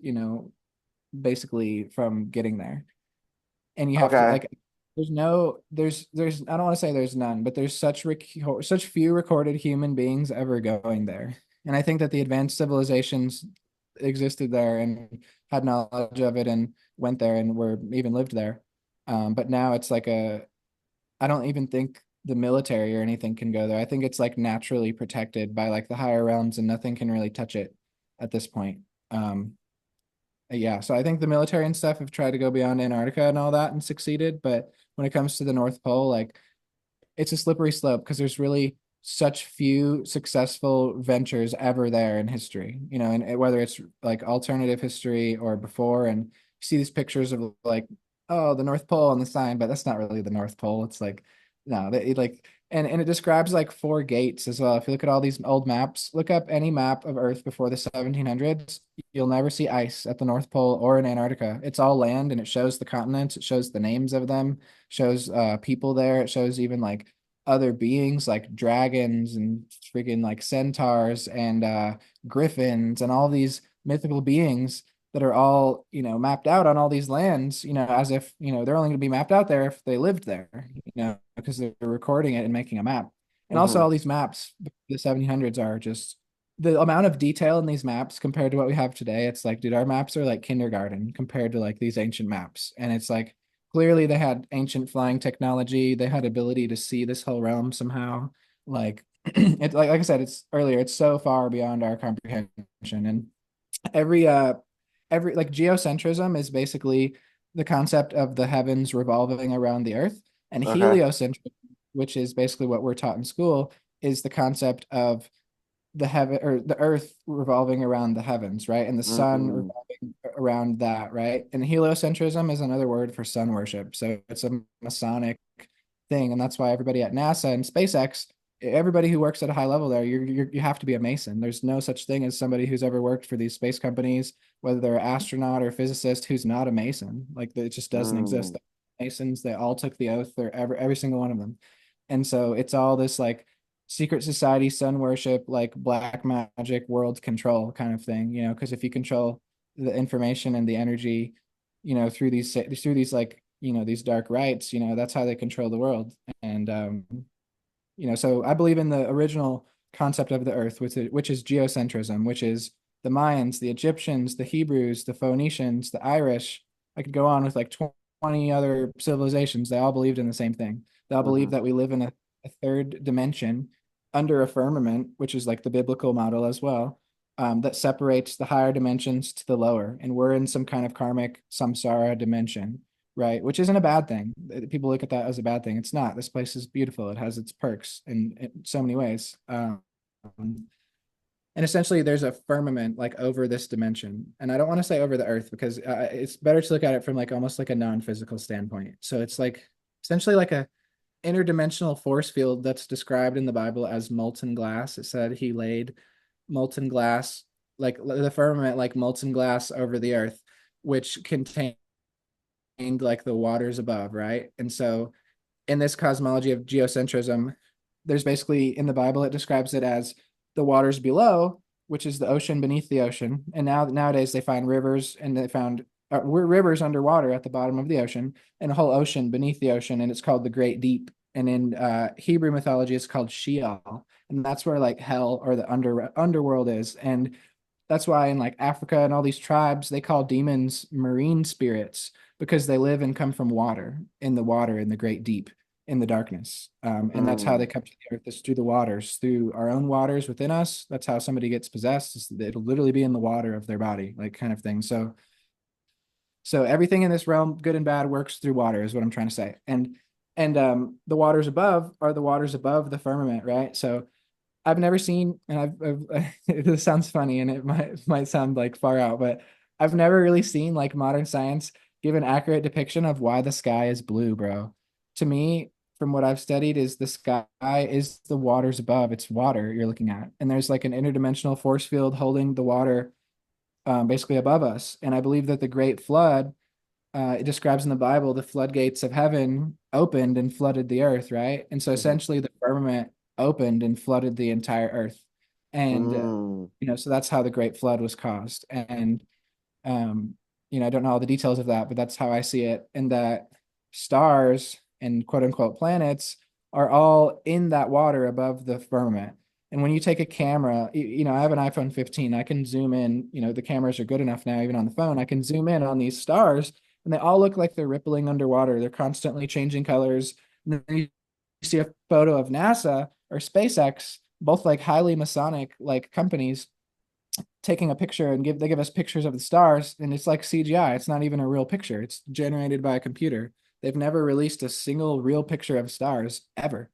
basically from getting there. And you have to Okay. like there's I don't want to say there's none, but there's such few recorded human beings ever going there. And I think that the advanced civilizations existed there and had knowledge of it and went there and were even lived there. But now it's like I don't even think the military or anything can go there. I think it's like naturally protected by like the higher realms and nothing can really touch it at this point. Um, yeah, so I think the military and stuff have tried to go beyond Antarctica and all that and succeeded, but when it comes to the North Pole, like it's a slippery slope because there's really such few successful ventures ever there in history, and whether it's like alternative history or before, and you see these pictures of like, oh, the North Pole on the sign, but that's not really the North Pole. It's like, no, they like, and it describes like four gates as well. If you look at all these old maps, look up any map of Earth before the 1700s, you'll never see ice at the North Pole or in Antarctica. It's all land and it shows the continents, it shows the names of them, shows people there, it shows even like other beings like dragons and freaking like centaurs and griffins and all these mythical beings that are all mapped out on all these lands, as if they're only going to be mapped out there if they lived there, because they're recording it and making a map. And also Hmm. all these maps, the 1700s, are just the amount of detail in these maps compared to what we have today. It's like, dude, our maps are like kindergarten compared to like these ancient maps. And it's like clearly they had ancient flying technology. They had ability to see this whole realm somehow. Like like I said, it's earlier, it's so far beyond our comprehension. And every like geocentrism is basically the concept of the heavens revolving around the earth, and Okay. heliocentrism, which is basically what we're taught in school, is the concept of the heaven or the earth revolving around the heavens, right? And the sun Mm. revolving around that, right? And heliocentrism is another word for sun worship. So it's a Masonic thing, and that's why everybody at NASA and SpaceX, everybody who works at a high level there, you have to be a Mason. There's no such thing as somebody who's ever worked for these space companies, whether they're an astronaut or a physicist, who's not a Mason. Like it just doesn't exist. Mm, Masons, they all took the oath. They're every single one of them. And so it's all this like secret society, sun worship, like black magic, world control kind of thing, because if you control the information and the energy, through these like, these dark rites, that's how they control the world. And so I believe in the original concept of the earth, which is geocentrism, which is the Mayans, the Egyptians, the Hebrews, the Phoenicians, the Irish. I could go on with like 20 other civilizations. They all believed in the same thing. They all believe hmm that we live in a third dimension under a firmament, which is like the biblical model as well, that separates the higher dimensions to the lower. And we're in some kind of karmic samsara dimension, right? Which isn't a bad thing. People look at that as a bad thing. It's not. This place is beautiful. It has its perks in so many ways. And essentially, there's a firmament like over this dimension. And I don't want to say over the earth because it's better to look at it from like almost like a non-physical standpoint. So it's like essentially like a interdimensional force field that's described in the Bible as molten glass. It said he laid molten glass, like the firmament, like molten glass over the earth, which contained like the waters above, right? And so in this cosmology of geocentrism, there's basically in the Bible, it describes it as the waters below, which is the ocean beneath the ocean. And nowadays they find rivers and they found rivers underwater at the bottom of the ocean and a whole ocean beneath the ocean. And it's called the Great Deep. And in Hebrew mythology, it's called Sheol. And that's where like hell or the underworld is. And that's why in like Africa and all these tribes, they call demons marine spirits because they live and come from water, in the great deep, in the darkness. And that's how they mm, come to the earth, is through the waters, through our own waters within us. That's how somebody gets possessed. It'll literally be in the water of their body, like kind of thing. So everything in this realm, good and bad, works through water, is what I'm trying to say. And the waters above are the waters above the firmament, right? So I've never seen, and this sounds funny and it might sound like far out, but I've never really seen like modern science give an accurate depiction of why the sky is blue, bro. To me, from what I've studied, is the sky is the waters above. It's water you're looking at, and there's like an interdimensional force field holding the water, basically above us. And I believe that the Great Flood, it describes in the Bible, the floodgates of heaven opened and flooded the earth, right? And so hmm essentially the firmament opened and flooded the entire earth. And, mm, so that's how the Great Flood was caused. And, um, I don't know all the details of that, but that's how I see it. And that stars and quote unquote planets are all in that water above the firmament. And when you take a camera, I have an iPhone 15, I can zoom in, the cameras are good enough now, even on the phone, I can zoom in on these stars and they all look like they're rippling underwater. They're constantly changing colors. And then you see a photo of NASA or SpaceX, both like highly Masonic like companies, taking a picture and they give us pictures of the stars, and it's like CGI. It's not even a real picture. It's generated by a computer. They've never released a single real picture of stars ever.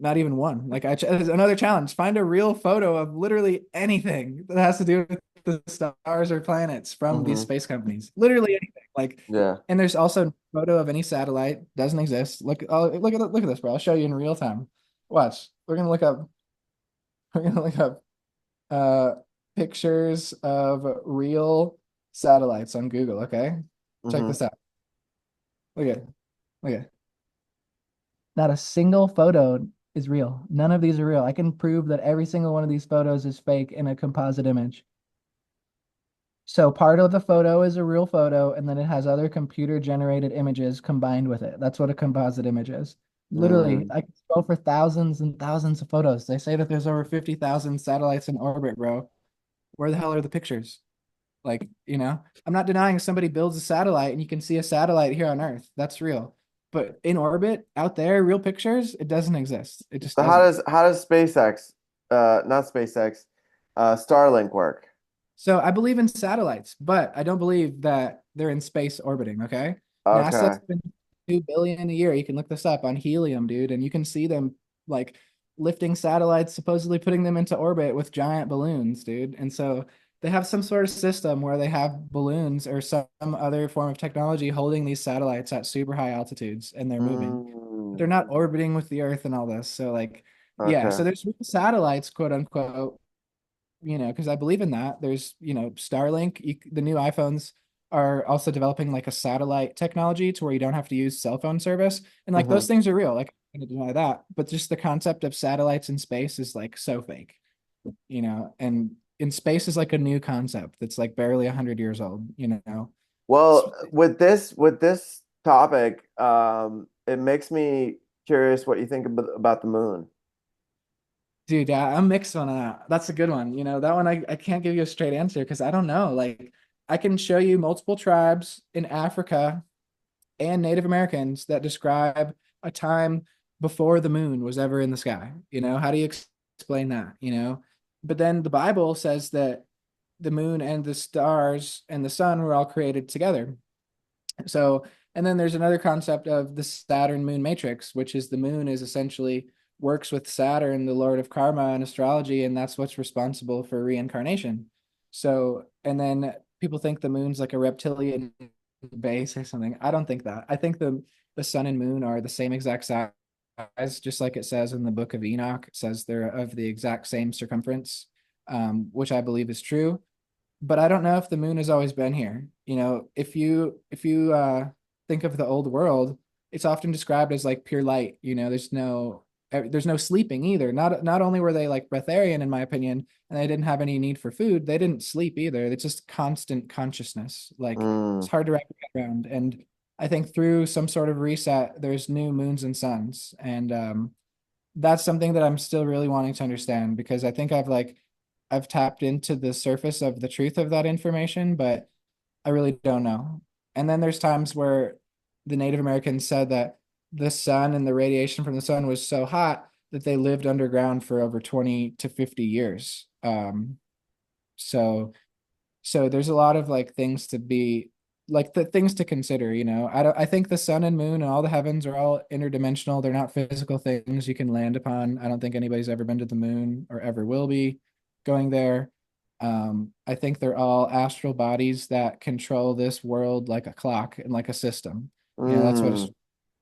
Not even one. Like another challenge. Find a real photo of literally anything that has to do with the stars or planets from these hmm space companies. Literally anything. Like, Yeah. and there's also a photo of any satellite. Doesn't exist. Look at this, bro. I'll show you in real time. Watch. We're gonna look up uh pictures of real satellites on Google, okay? Check hmm this out. Look at look at not a single photo is real. None of these are real. I can prove that every single one of these photos is fake in a composite image. So part of the photo is a real photo, and then it has other computer generated images combined with it. That's what a composite image is. Literally, mm. I can scroll for thousands and thousands of photos. They say that there's over 50,000 satellites in orbit, bro. Where the hell are the pictures? Like, I'm not denying somebody builds a satellite and you can see a satellite here on Earth. That's real. But in orbit, out there, real pictures, it doesn't exist. It just So doesn't. how does SpaceX, not SpaceX, Starlink work? So I believe in satellites, but I don't believe that they're in space orbiting, okay? NASA Okay. spends 2 billion a year. You can look this up on helium, dude, and you can see them like lifting satellites, supposedly putting them into orbit with giant balloons, dude. And so they have some sort of system where they have balloons or some other form of technology holding these satellites at super high altitudes and they're moving. they're not orbiting with the Earth and all this. So like, yeah, Okay. so there's real satellites, quote unquote, because I believe in that. There's, Starlink, the new iPhones are also developing like a satellite technology to where you don't have to use cell phone service. And like Hmm. those things are real. Like, I'm not gonna deny that. But just the concept of satellites in space is like so fake, and in space is like a new concept that's like barely 100 years old. Well, with this topic, it makes me curious what you think about the moon. Dude, yeah, I'm mixed on that. That's a good one. That one I can't give you a straight answer because I don't know. Like, I can show you multiple tribes in Africa and Native Americans that describe a time before the moon was ever in the sky. How do you explain that? But then the Bible says that the moon and the stars and the sun were all created together. So, and then there's another concept of the Saturn moon matrix, which is the moon is essentially works with Saturn, the lord of karma and astrology, and that's what's responsible for reincarnation. So, and then people think the moon's like a reptilian base or something. I don't think that. I think the sun and moon are the same exact size, just like it says in the book of Enoch. It says they're of the exact same circumference, which I believe is true, but I don't know if the moon has always been here. If you think of the old world, it's often described as like pure light. There's no sleeping either. Not only were they like breatharian, in my opinion, and they didn't have any need for food, they didn't sleep either. It's just constant consciousness. Like, Mm, it's hard to wrap your head around. And I think through some sort of reset, there's new moons and suns, and that's something that I'm still really wanting to understand because I think I've tapped into the surface of the truth of that information, but I really don't know. And then there's times where the Native Americans said that the sun and the radiation from the sun was so hot that they lived underground for over 20 to 50 years. So so there's a lot of like things to be like the things to consider. I think the sun and moon and all the heavens are all interdimensional. They're not physical things you can land upon. I don't think anybody's ever been to the moon or ever will be going there. I think they're all astral bodies that control this world like a clock and like a system. That's what mm,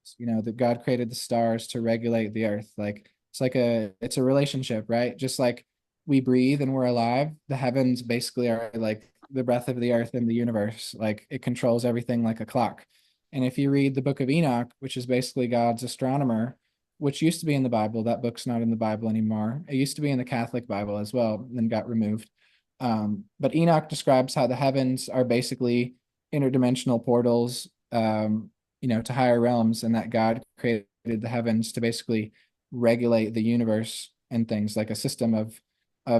it's that God created the stars to regulate the earth. Like it's a relationship, right? Just like we breathe and we're alive, the heavens basically are like the breath of the earth and the universe. Like, it controls everything like a clock. And if you read the book of Enoch, which is basically God's astronomer, which used to be in the Bible, that book's not in the Bible anymore. It used to be in the Catholic Bible as well, then got removed. But Enoch describes how the heavens are basically interdimensional portals, to higher realms, and that God created the heavens to basically regulate the universe and things like a system of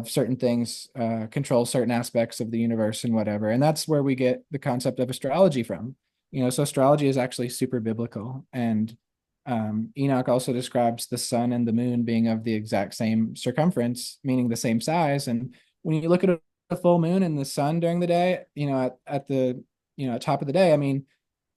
certain things, control certain aspects of the universe and whatever. And that's where we get the concept of astrology from. So astrology is actually super biblical. And Enoch also describes the sun and the moon being of the exact same circumference, meaning the same size. And when you look at a full moon and the sun during the day, at the top of the day, I mean,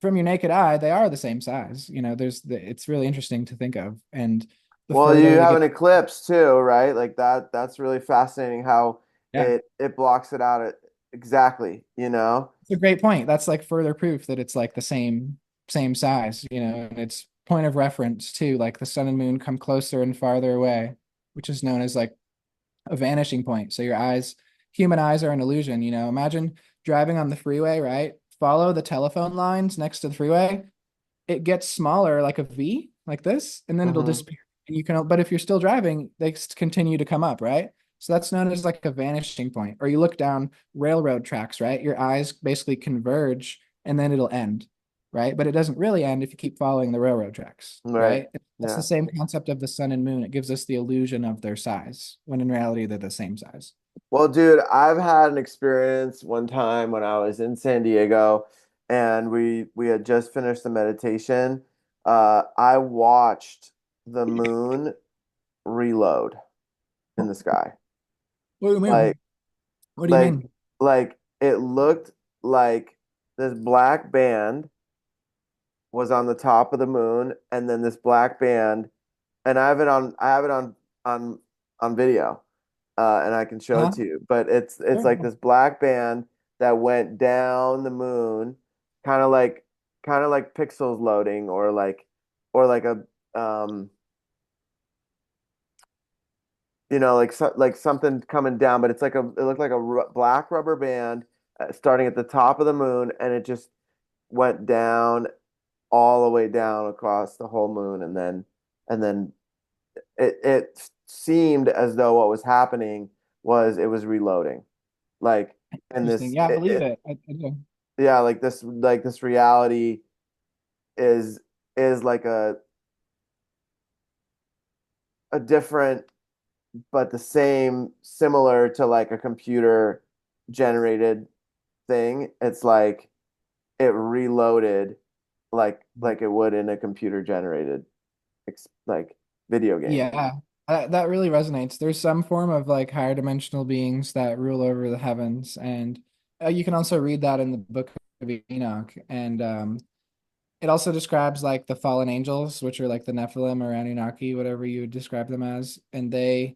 from your naked eye, they are the same size. It's really interesting to think of. And the well, you further they have an get, eclipse too, right? Like that's really fascinating how yeah. it blocks it out exactly, you know? It's a great point. That's like further proof that it's like the same size, and it's point of reference too. Like the sun and moon come closer and farther away, which is known as like a vanishing point. So human eyes are an illusion. Imagine driving on the freeway, right? Follow the telephone lines next to the freeway. It gets smaller like a V, like this, and then it'll Hmm. disappear. And but if you're still driving, they continue to come up, right? So that's known as like a vanishing point. Or you look down railroad tracks, right? Your eyes basically converge and then it'll end, right? But it doesn't really end if you keep following the railroad tracks, Right. right? That's the Yeah. same concept of the sun and moon. It gives us the illusion of their size, when in reality they're the same size. Well, dude, I've had an experience one time when I was in San Diego and we had just finished the meditation. I watched the moon reload in the sky. What do you Like mean? What do you like mean? like it looked like this black band was on the top of the moon and then this black band and I have it on on video, and I can show it Uh-huh. to you. But it's Sure. like this black band that went down the moon, kind of like kind of like pixels loading, or like um, like like something coming down, but it looked like a black rubber band starting at the top of the moon, and it just went down all the way down across the whole moon, and then it seemed as though what was happening was it was reloading, like in Interesting. this Yeah, I believe it. I do. yeah, like this reality is is like a different but the same, similar to like a computer generated thing. It's like it reloaded like it would in a computer generated like video game. Yeah, that really resonates. There's some form of like higher dimensional beings that rule over the heavens, and you can also read that in the book of Enoch. And it also describes like the fallen angels, which are like the Nephilim or Anunnaki, whatever you would describe them as. And they,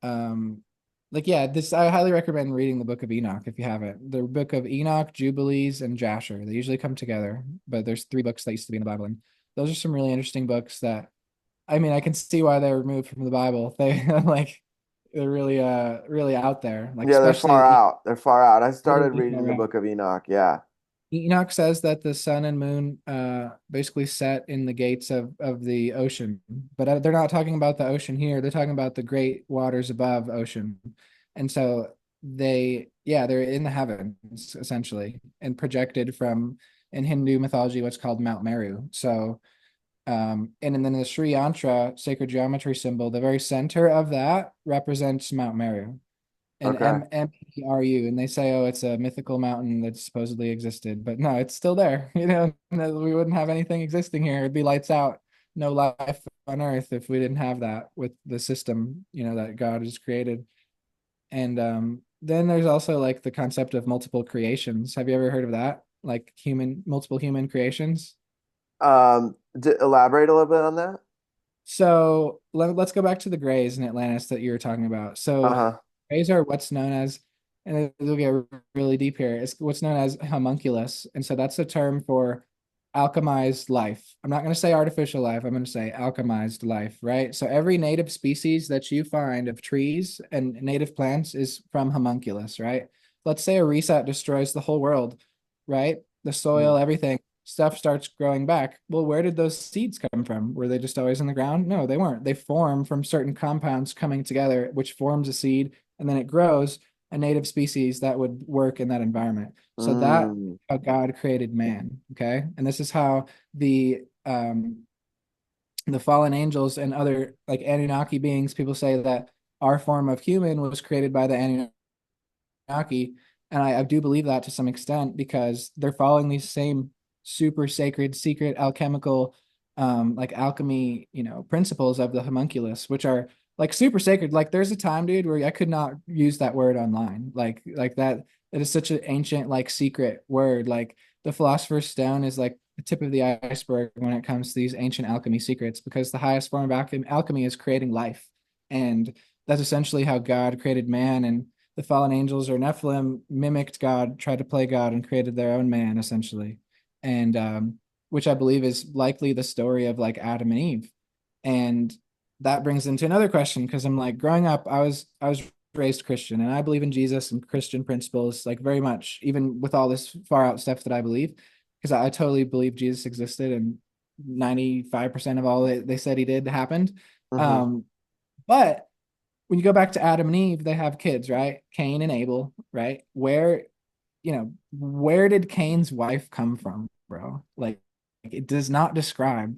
um, like, yeah, this I highly recommend reading the book of Enoch if you haven't. The book of Enoch, Jubilees, and Jasher. They usually come together, but there's three books that used to be in the Bible, and those are some really interesting books that I mean, I can see why they're removed from the Bible. They like they're really really out there. Like Yeah, they're far especially out. They're far out. I started literally reading far the out. Book of Enoch. Yeah. Enoch says that the sun and moon basically set in the gates of the ocean, but they're not talking about the ocean here. They're talking about the great waters above ocean. And so they're in the heavens essentially and projected from in Hindu mythology what's called Mount Meru. So and then the Sri Yantra sacred geometry symbol, the very center of that represents Mount Meru, and Okay. Meru. And they say, oh, it's a mythical mountain that supposedly existed, but no, it's still there. We wouldn't have anything existing here. It'd be lights out, no life on Earth if we didn't have that with the system, that God has created. And then there's also like the concept of multiple creations. Have you ever heard of that? Like multiple human creations? Elaborate a little bit on that. So let's go back to the Greys in Atlantis that you were talking about. So Uh-huh. Greys are what's known as, and it'll get really deep here. It's what's known as homunculus, and so that's a term for alchemized life. I'm not going to say artificial life. I'm going to say alchemized life, right? So every native species that you find of trees and native plants is from homunculus, right? Let's say a reset destroys the whole world, right? The Mm. soil, everything stuff starts growing back. Well, where did those seeds come from? Were they just always in the ground? No, they weren't. They form from certain compounds coming together, which forms a seed, and then it grows a native species that would work in that environment. So that Mm. how God created man. Okay. And this is how the fallen angels and other like Anunnaki beings, people say that our form of human was created by the Anunnaki. And I do believe that to some extent because they're following these same super sacred, secret alchemical, like alchemy, principles of the homunculus, which are like super sacred. Like there's a time, dude, where I could not use that word online. Like that, it is such an ancient, like secret word. Like the philosopher's stone is like the tip of the iceberg when it comes to these ancient alchemy secrets, because the highest form of alchemy is creating life. And that's essentially how God created man. And the fallen angels or Nephilim mimicked God, tried to play God, and created their own man essentially, and which I believe is likely the story of like Adam and Eve. And that brings into another question because I'm like growing up, I was raised Christian, and I believe in Jesus and Christian principles like very much, even with all this far out stuff that I believe, because I totally believe Jesus existed and 95% of all they said he did happened. Mm-hmm. Um, but when you go back to Adam and Eve, they have kids, right? Cain and Abel, right? Where did Cain's wife come from, bro? Like, it does not describe,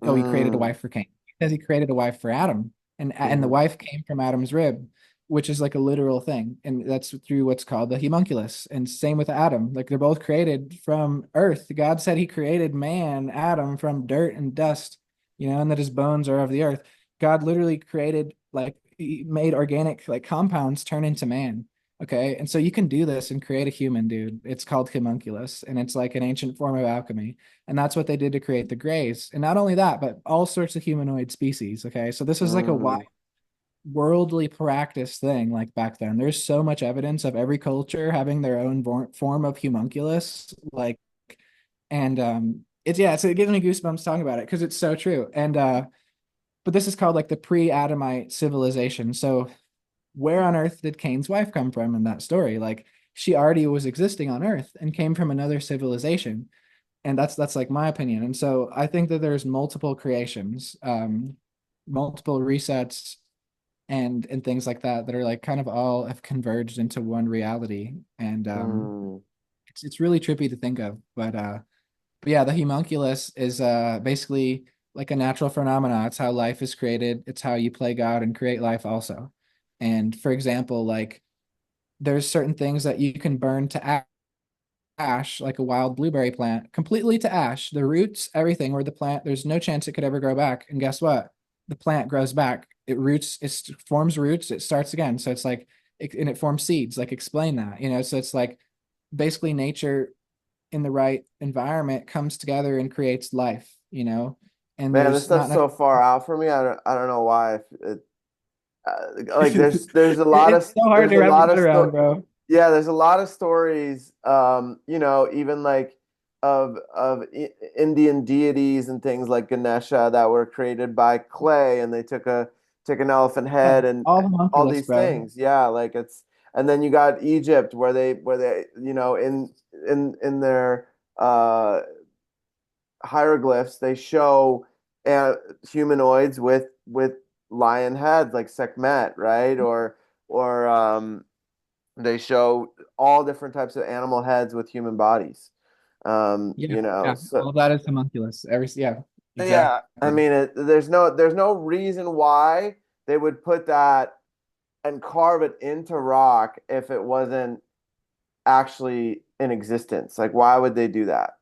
oh, he created a Mm. wife for Cain. It says he created a wife for Adam, and the Mm-hmm. wife came from Adam's rib, which is like a literal thing, and that's through what's called the homunculus. And same with Adam, like they're both created from earth. God said He created man, Adam, from dirt and dust, and that his bones are of the earth. God literally created like He made organic like compounds turn into man. Okay. And so you can do this and create a human, dude. It's called homunculus, and it's like an ancient form of alchemy. And that's what they did to create the Greys. And not only that, but all sorts of humanoid species. Okay. So this is like a wide Mm. worldly practice thing like back then. There's so much evidence of every culture having their own form of homunculus. Like, and It's yeah, so it gives me goosebumps talking about it because it's so true. And but this is called like the pre-Adamite civilization. So where on earth did Cain's wife come from in that story? Like she already was existing on Earth and came from another civilization. And that's like my opinion. And so I think that there's multiple creations, multiple resets and things like that that are like kind of all have converged into one reality. And Mm, it's really trippy to think of. But yeah, the homunculus is basically like a natural phenomena. It's how life is created. It's how you play God and create life also. And for example, like there's certain things that you can burn to ash, like a wild blueberry plant, completely to ash. The roots, everything, where the plant, there's no chance it could ever grow back. And guess what? The plant grows back. It roots, it forms roots, it starts again. So it's like, and it forms seeds. Like explain that, you know? So it's like basically nature in the right environment comes together and creates life, you know? And man, this there's not stuff's so far out for me. I don't know why. Like there's a lot it's of so hard there's to a wrap your lot head of around, bro. yeah, there's a lot of stories, you know, even like of Indian deities and things like Ganesha that were created by clay, and they took an elephant Yeah, head and all all homunculus, these bro. things. Yeah, like it's and then you got Egypt where they you know in their hieroglyphs they show uh, humanoids with lion heads like Sekhmet, right? Or they show all different types of animal heads with human bodies. Yeah, You know, yeah, so all of that is homunculus. Yeah, yeah, I exactly. mean, there's no reason why they would put that and carve it into rock if it wasn't actually in existence. Like, why would they do that?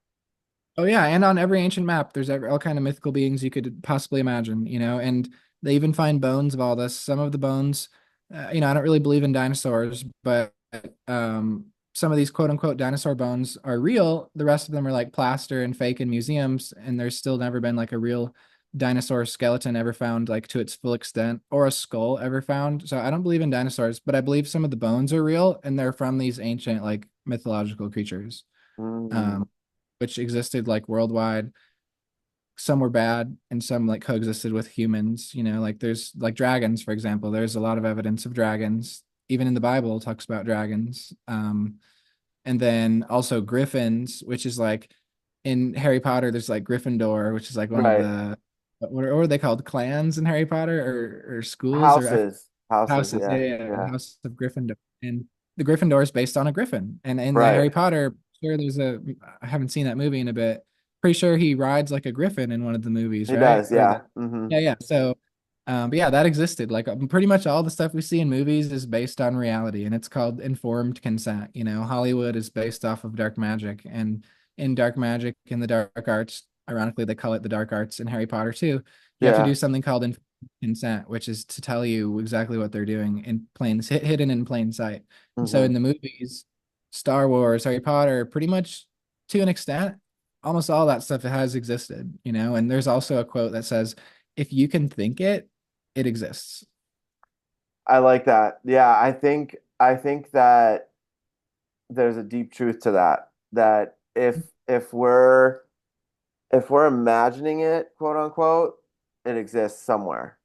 Oh yeah, and on every ancient map, there's all kind of mythical beings you could possibly imagine, you know, and they even find bones of all this. Some of the bones, you know, I don't really believe in dinosaurs, but some of these quote unquote dinosaur bones are real. The rest of them are like plaster and fake in museums, and there's still never been like a real dinosaur skeleton ever found like to its full extent or a skull ever found. So I don't believe in dinosaurs, but I believe some of the bones are real and they're from these ancient like mythological creatures. Mm, Um, which existed like worldwide. Some were bad and some like coexisted with humans, you know, like there's like dragons, for example. There's a lot of evidence of dragons. Even in the Bible it talks about dragons. And then also griffins, which is like in Harry Potter, there's like Gryffindor, which is like one of right. the what are they called? Clans in Harry Potter or schools or Houses. houses. Yeah, Yeah, yeah, yeah. yeah. House of Gryffindor. And the Gryffindor is based on a griffin. And in the Right. Harry Potter, sure there's a I haven't seen that movie in a bit. Pretty sure he rides like a griffin in one of the movies, He right? does. Or the Yeah. Hmm. yeah, yeah. So but yeah, that existed. Like pretty much all the stuff we see in movies is based on reality, and it's called informed consent. You know, Hollywood is based off of dark magic, and in dark magic, in the dark arts, ironically, they call it the dark arts in Harry Potter too. You have to Yeah. do something called informed consent, which is to tell you exactly what they're doing in hidden in plain sight. And so Hmm. in the movies, Star Wars, Harry Potter, pretty much to an extent, almost all that stuff has existed. You know, and there's also a quote that says, "If you can think it." It exists. I like that. Yeah, I think that there's a deep truth to that. That if we're imagining it, quote unquote, it exists somewhere.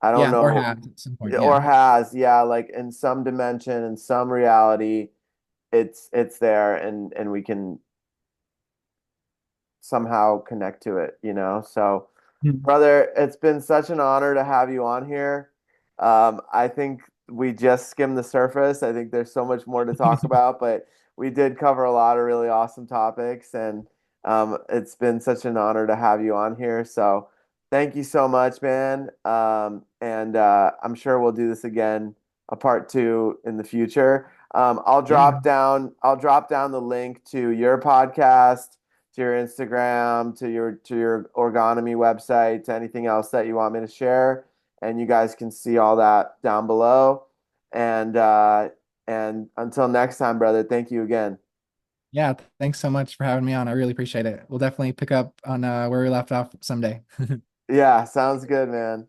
I don't Yeah, or know, has at some point. or Yeah. has, yeah, like in some dimension, in some reality, it's there and we can somehow connect to it, you know? So, Mhm. brother, it's been such an honor to have you on here. I think we just skimmed the surface. I think there's so much more to talk about, but we did cover a lot of really awesome topics, and it's been such an honor to have you on here. So, thank you so much, man. And I'm sure we'll do this again, a part two in the future. Yeah. I'll drop down the link to your podcast, to your Instagram, to your Orgonomy website, to anything else that you want me to share, and you guys can see all that down below. And until next time, brother, thank you again. Yeah. Thanks so much for having me on. I really appreciate it. We'll definitely pick up on where we left off someday. Yeah, sounds good, man.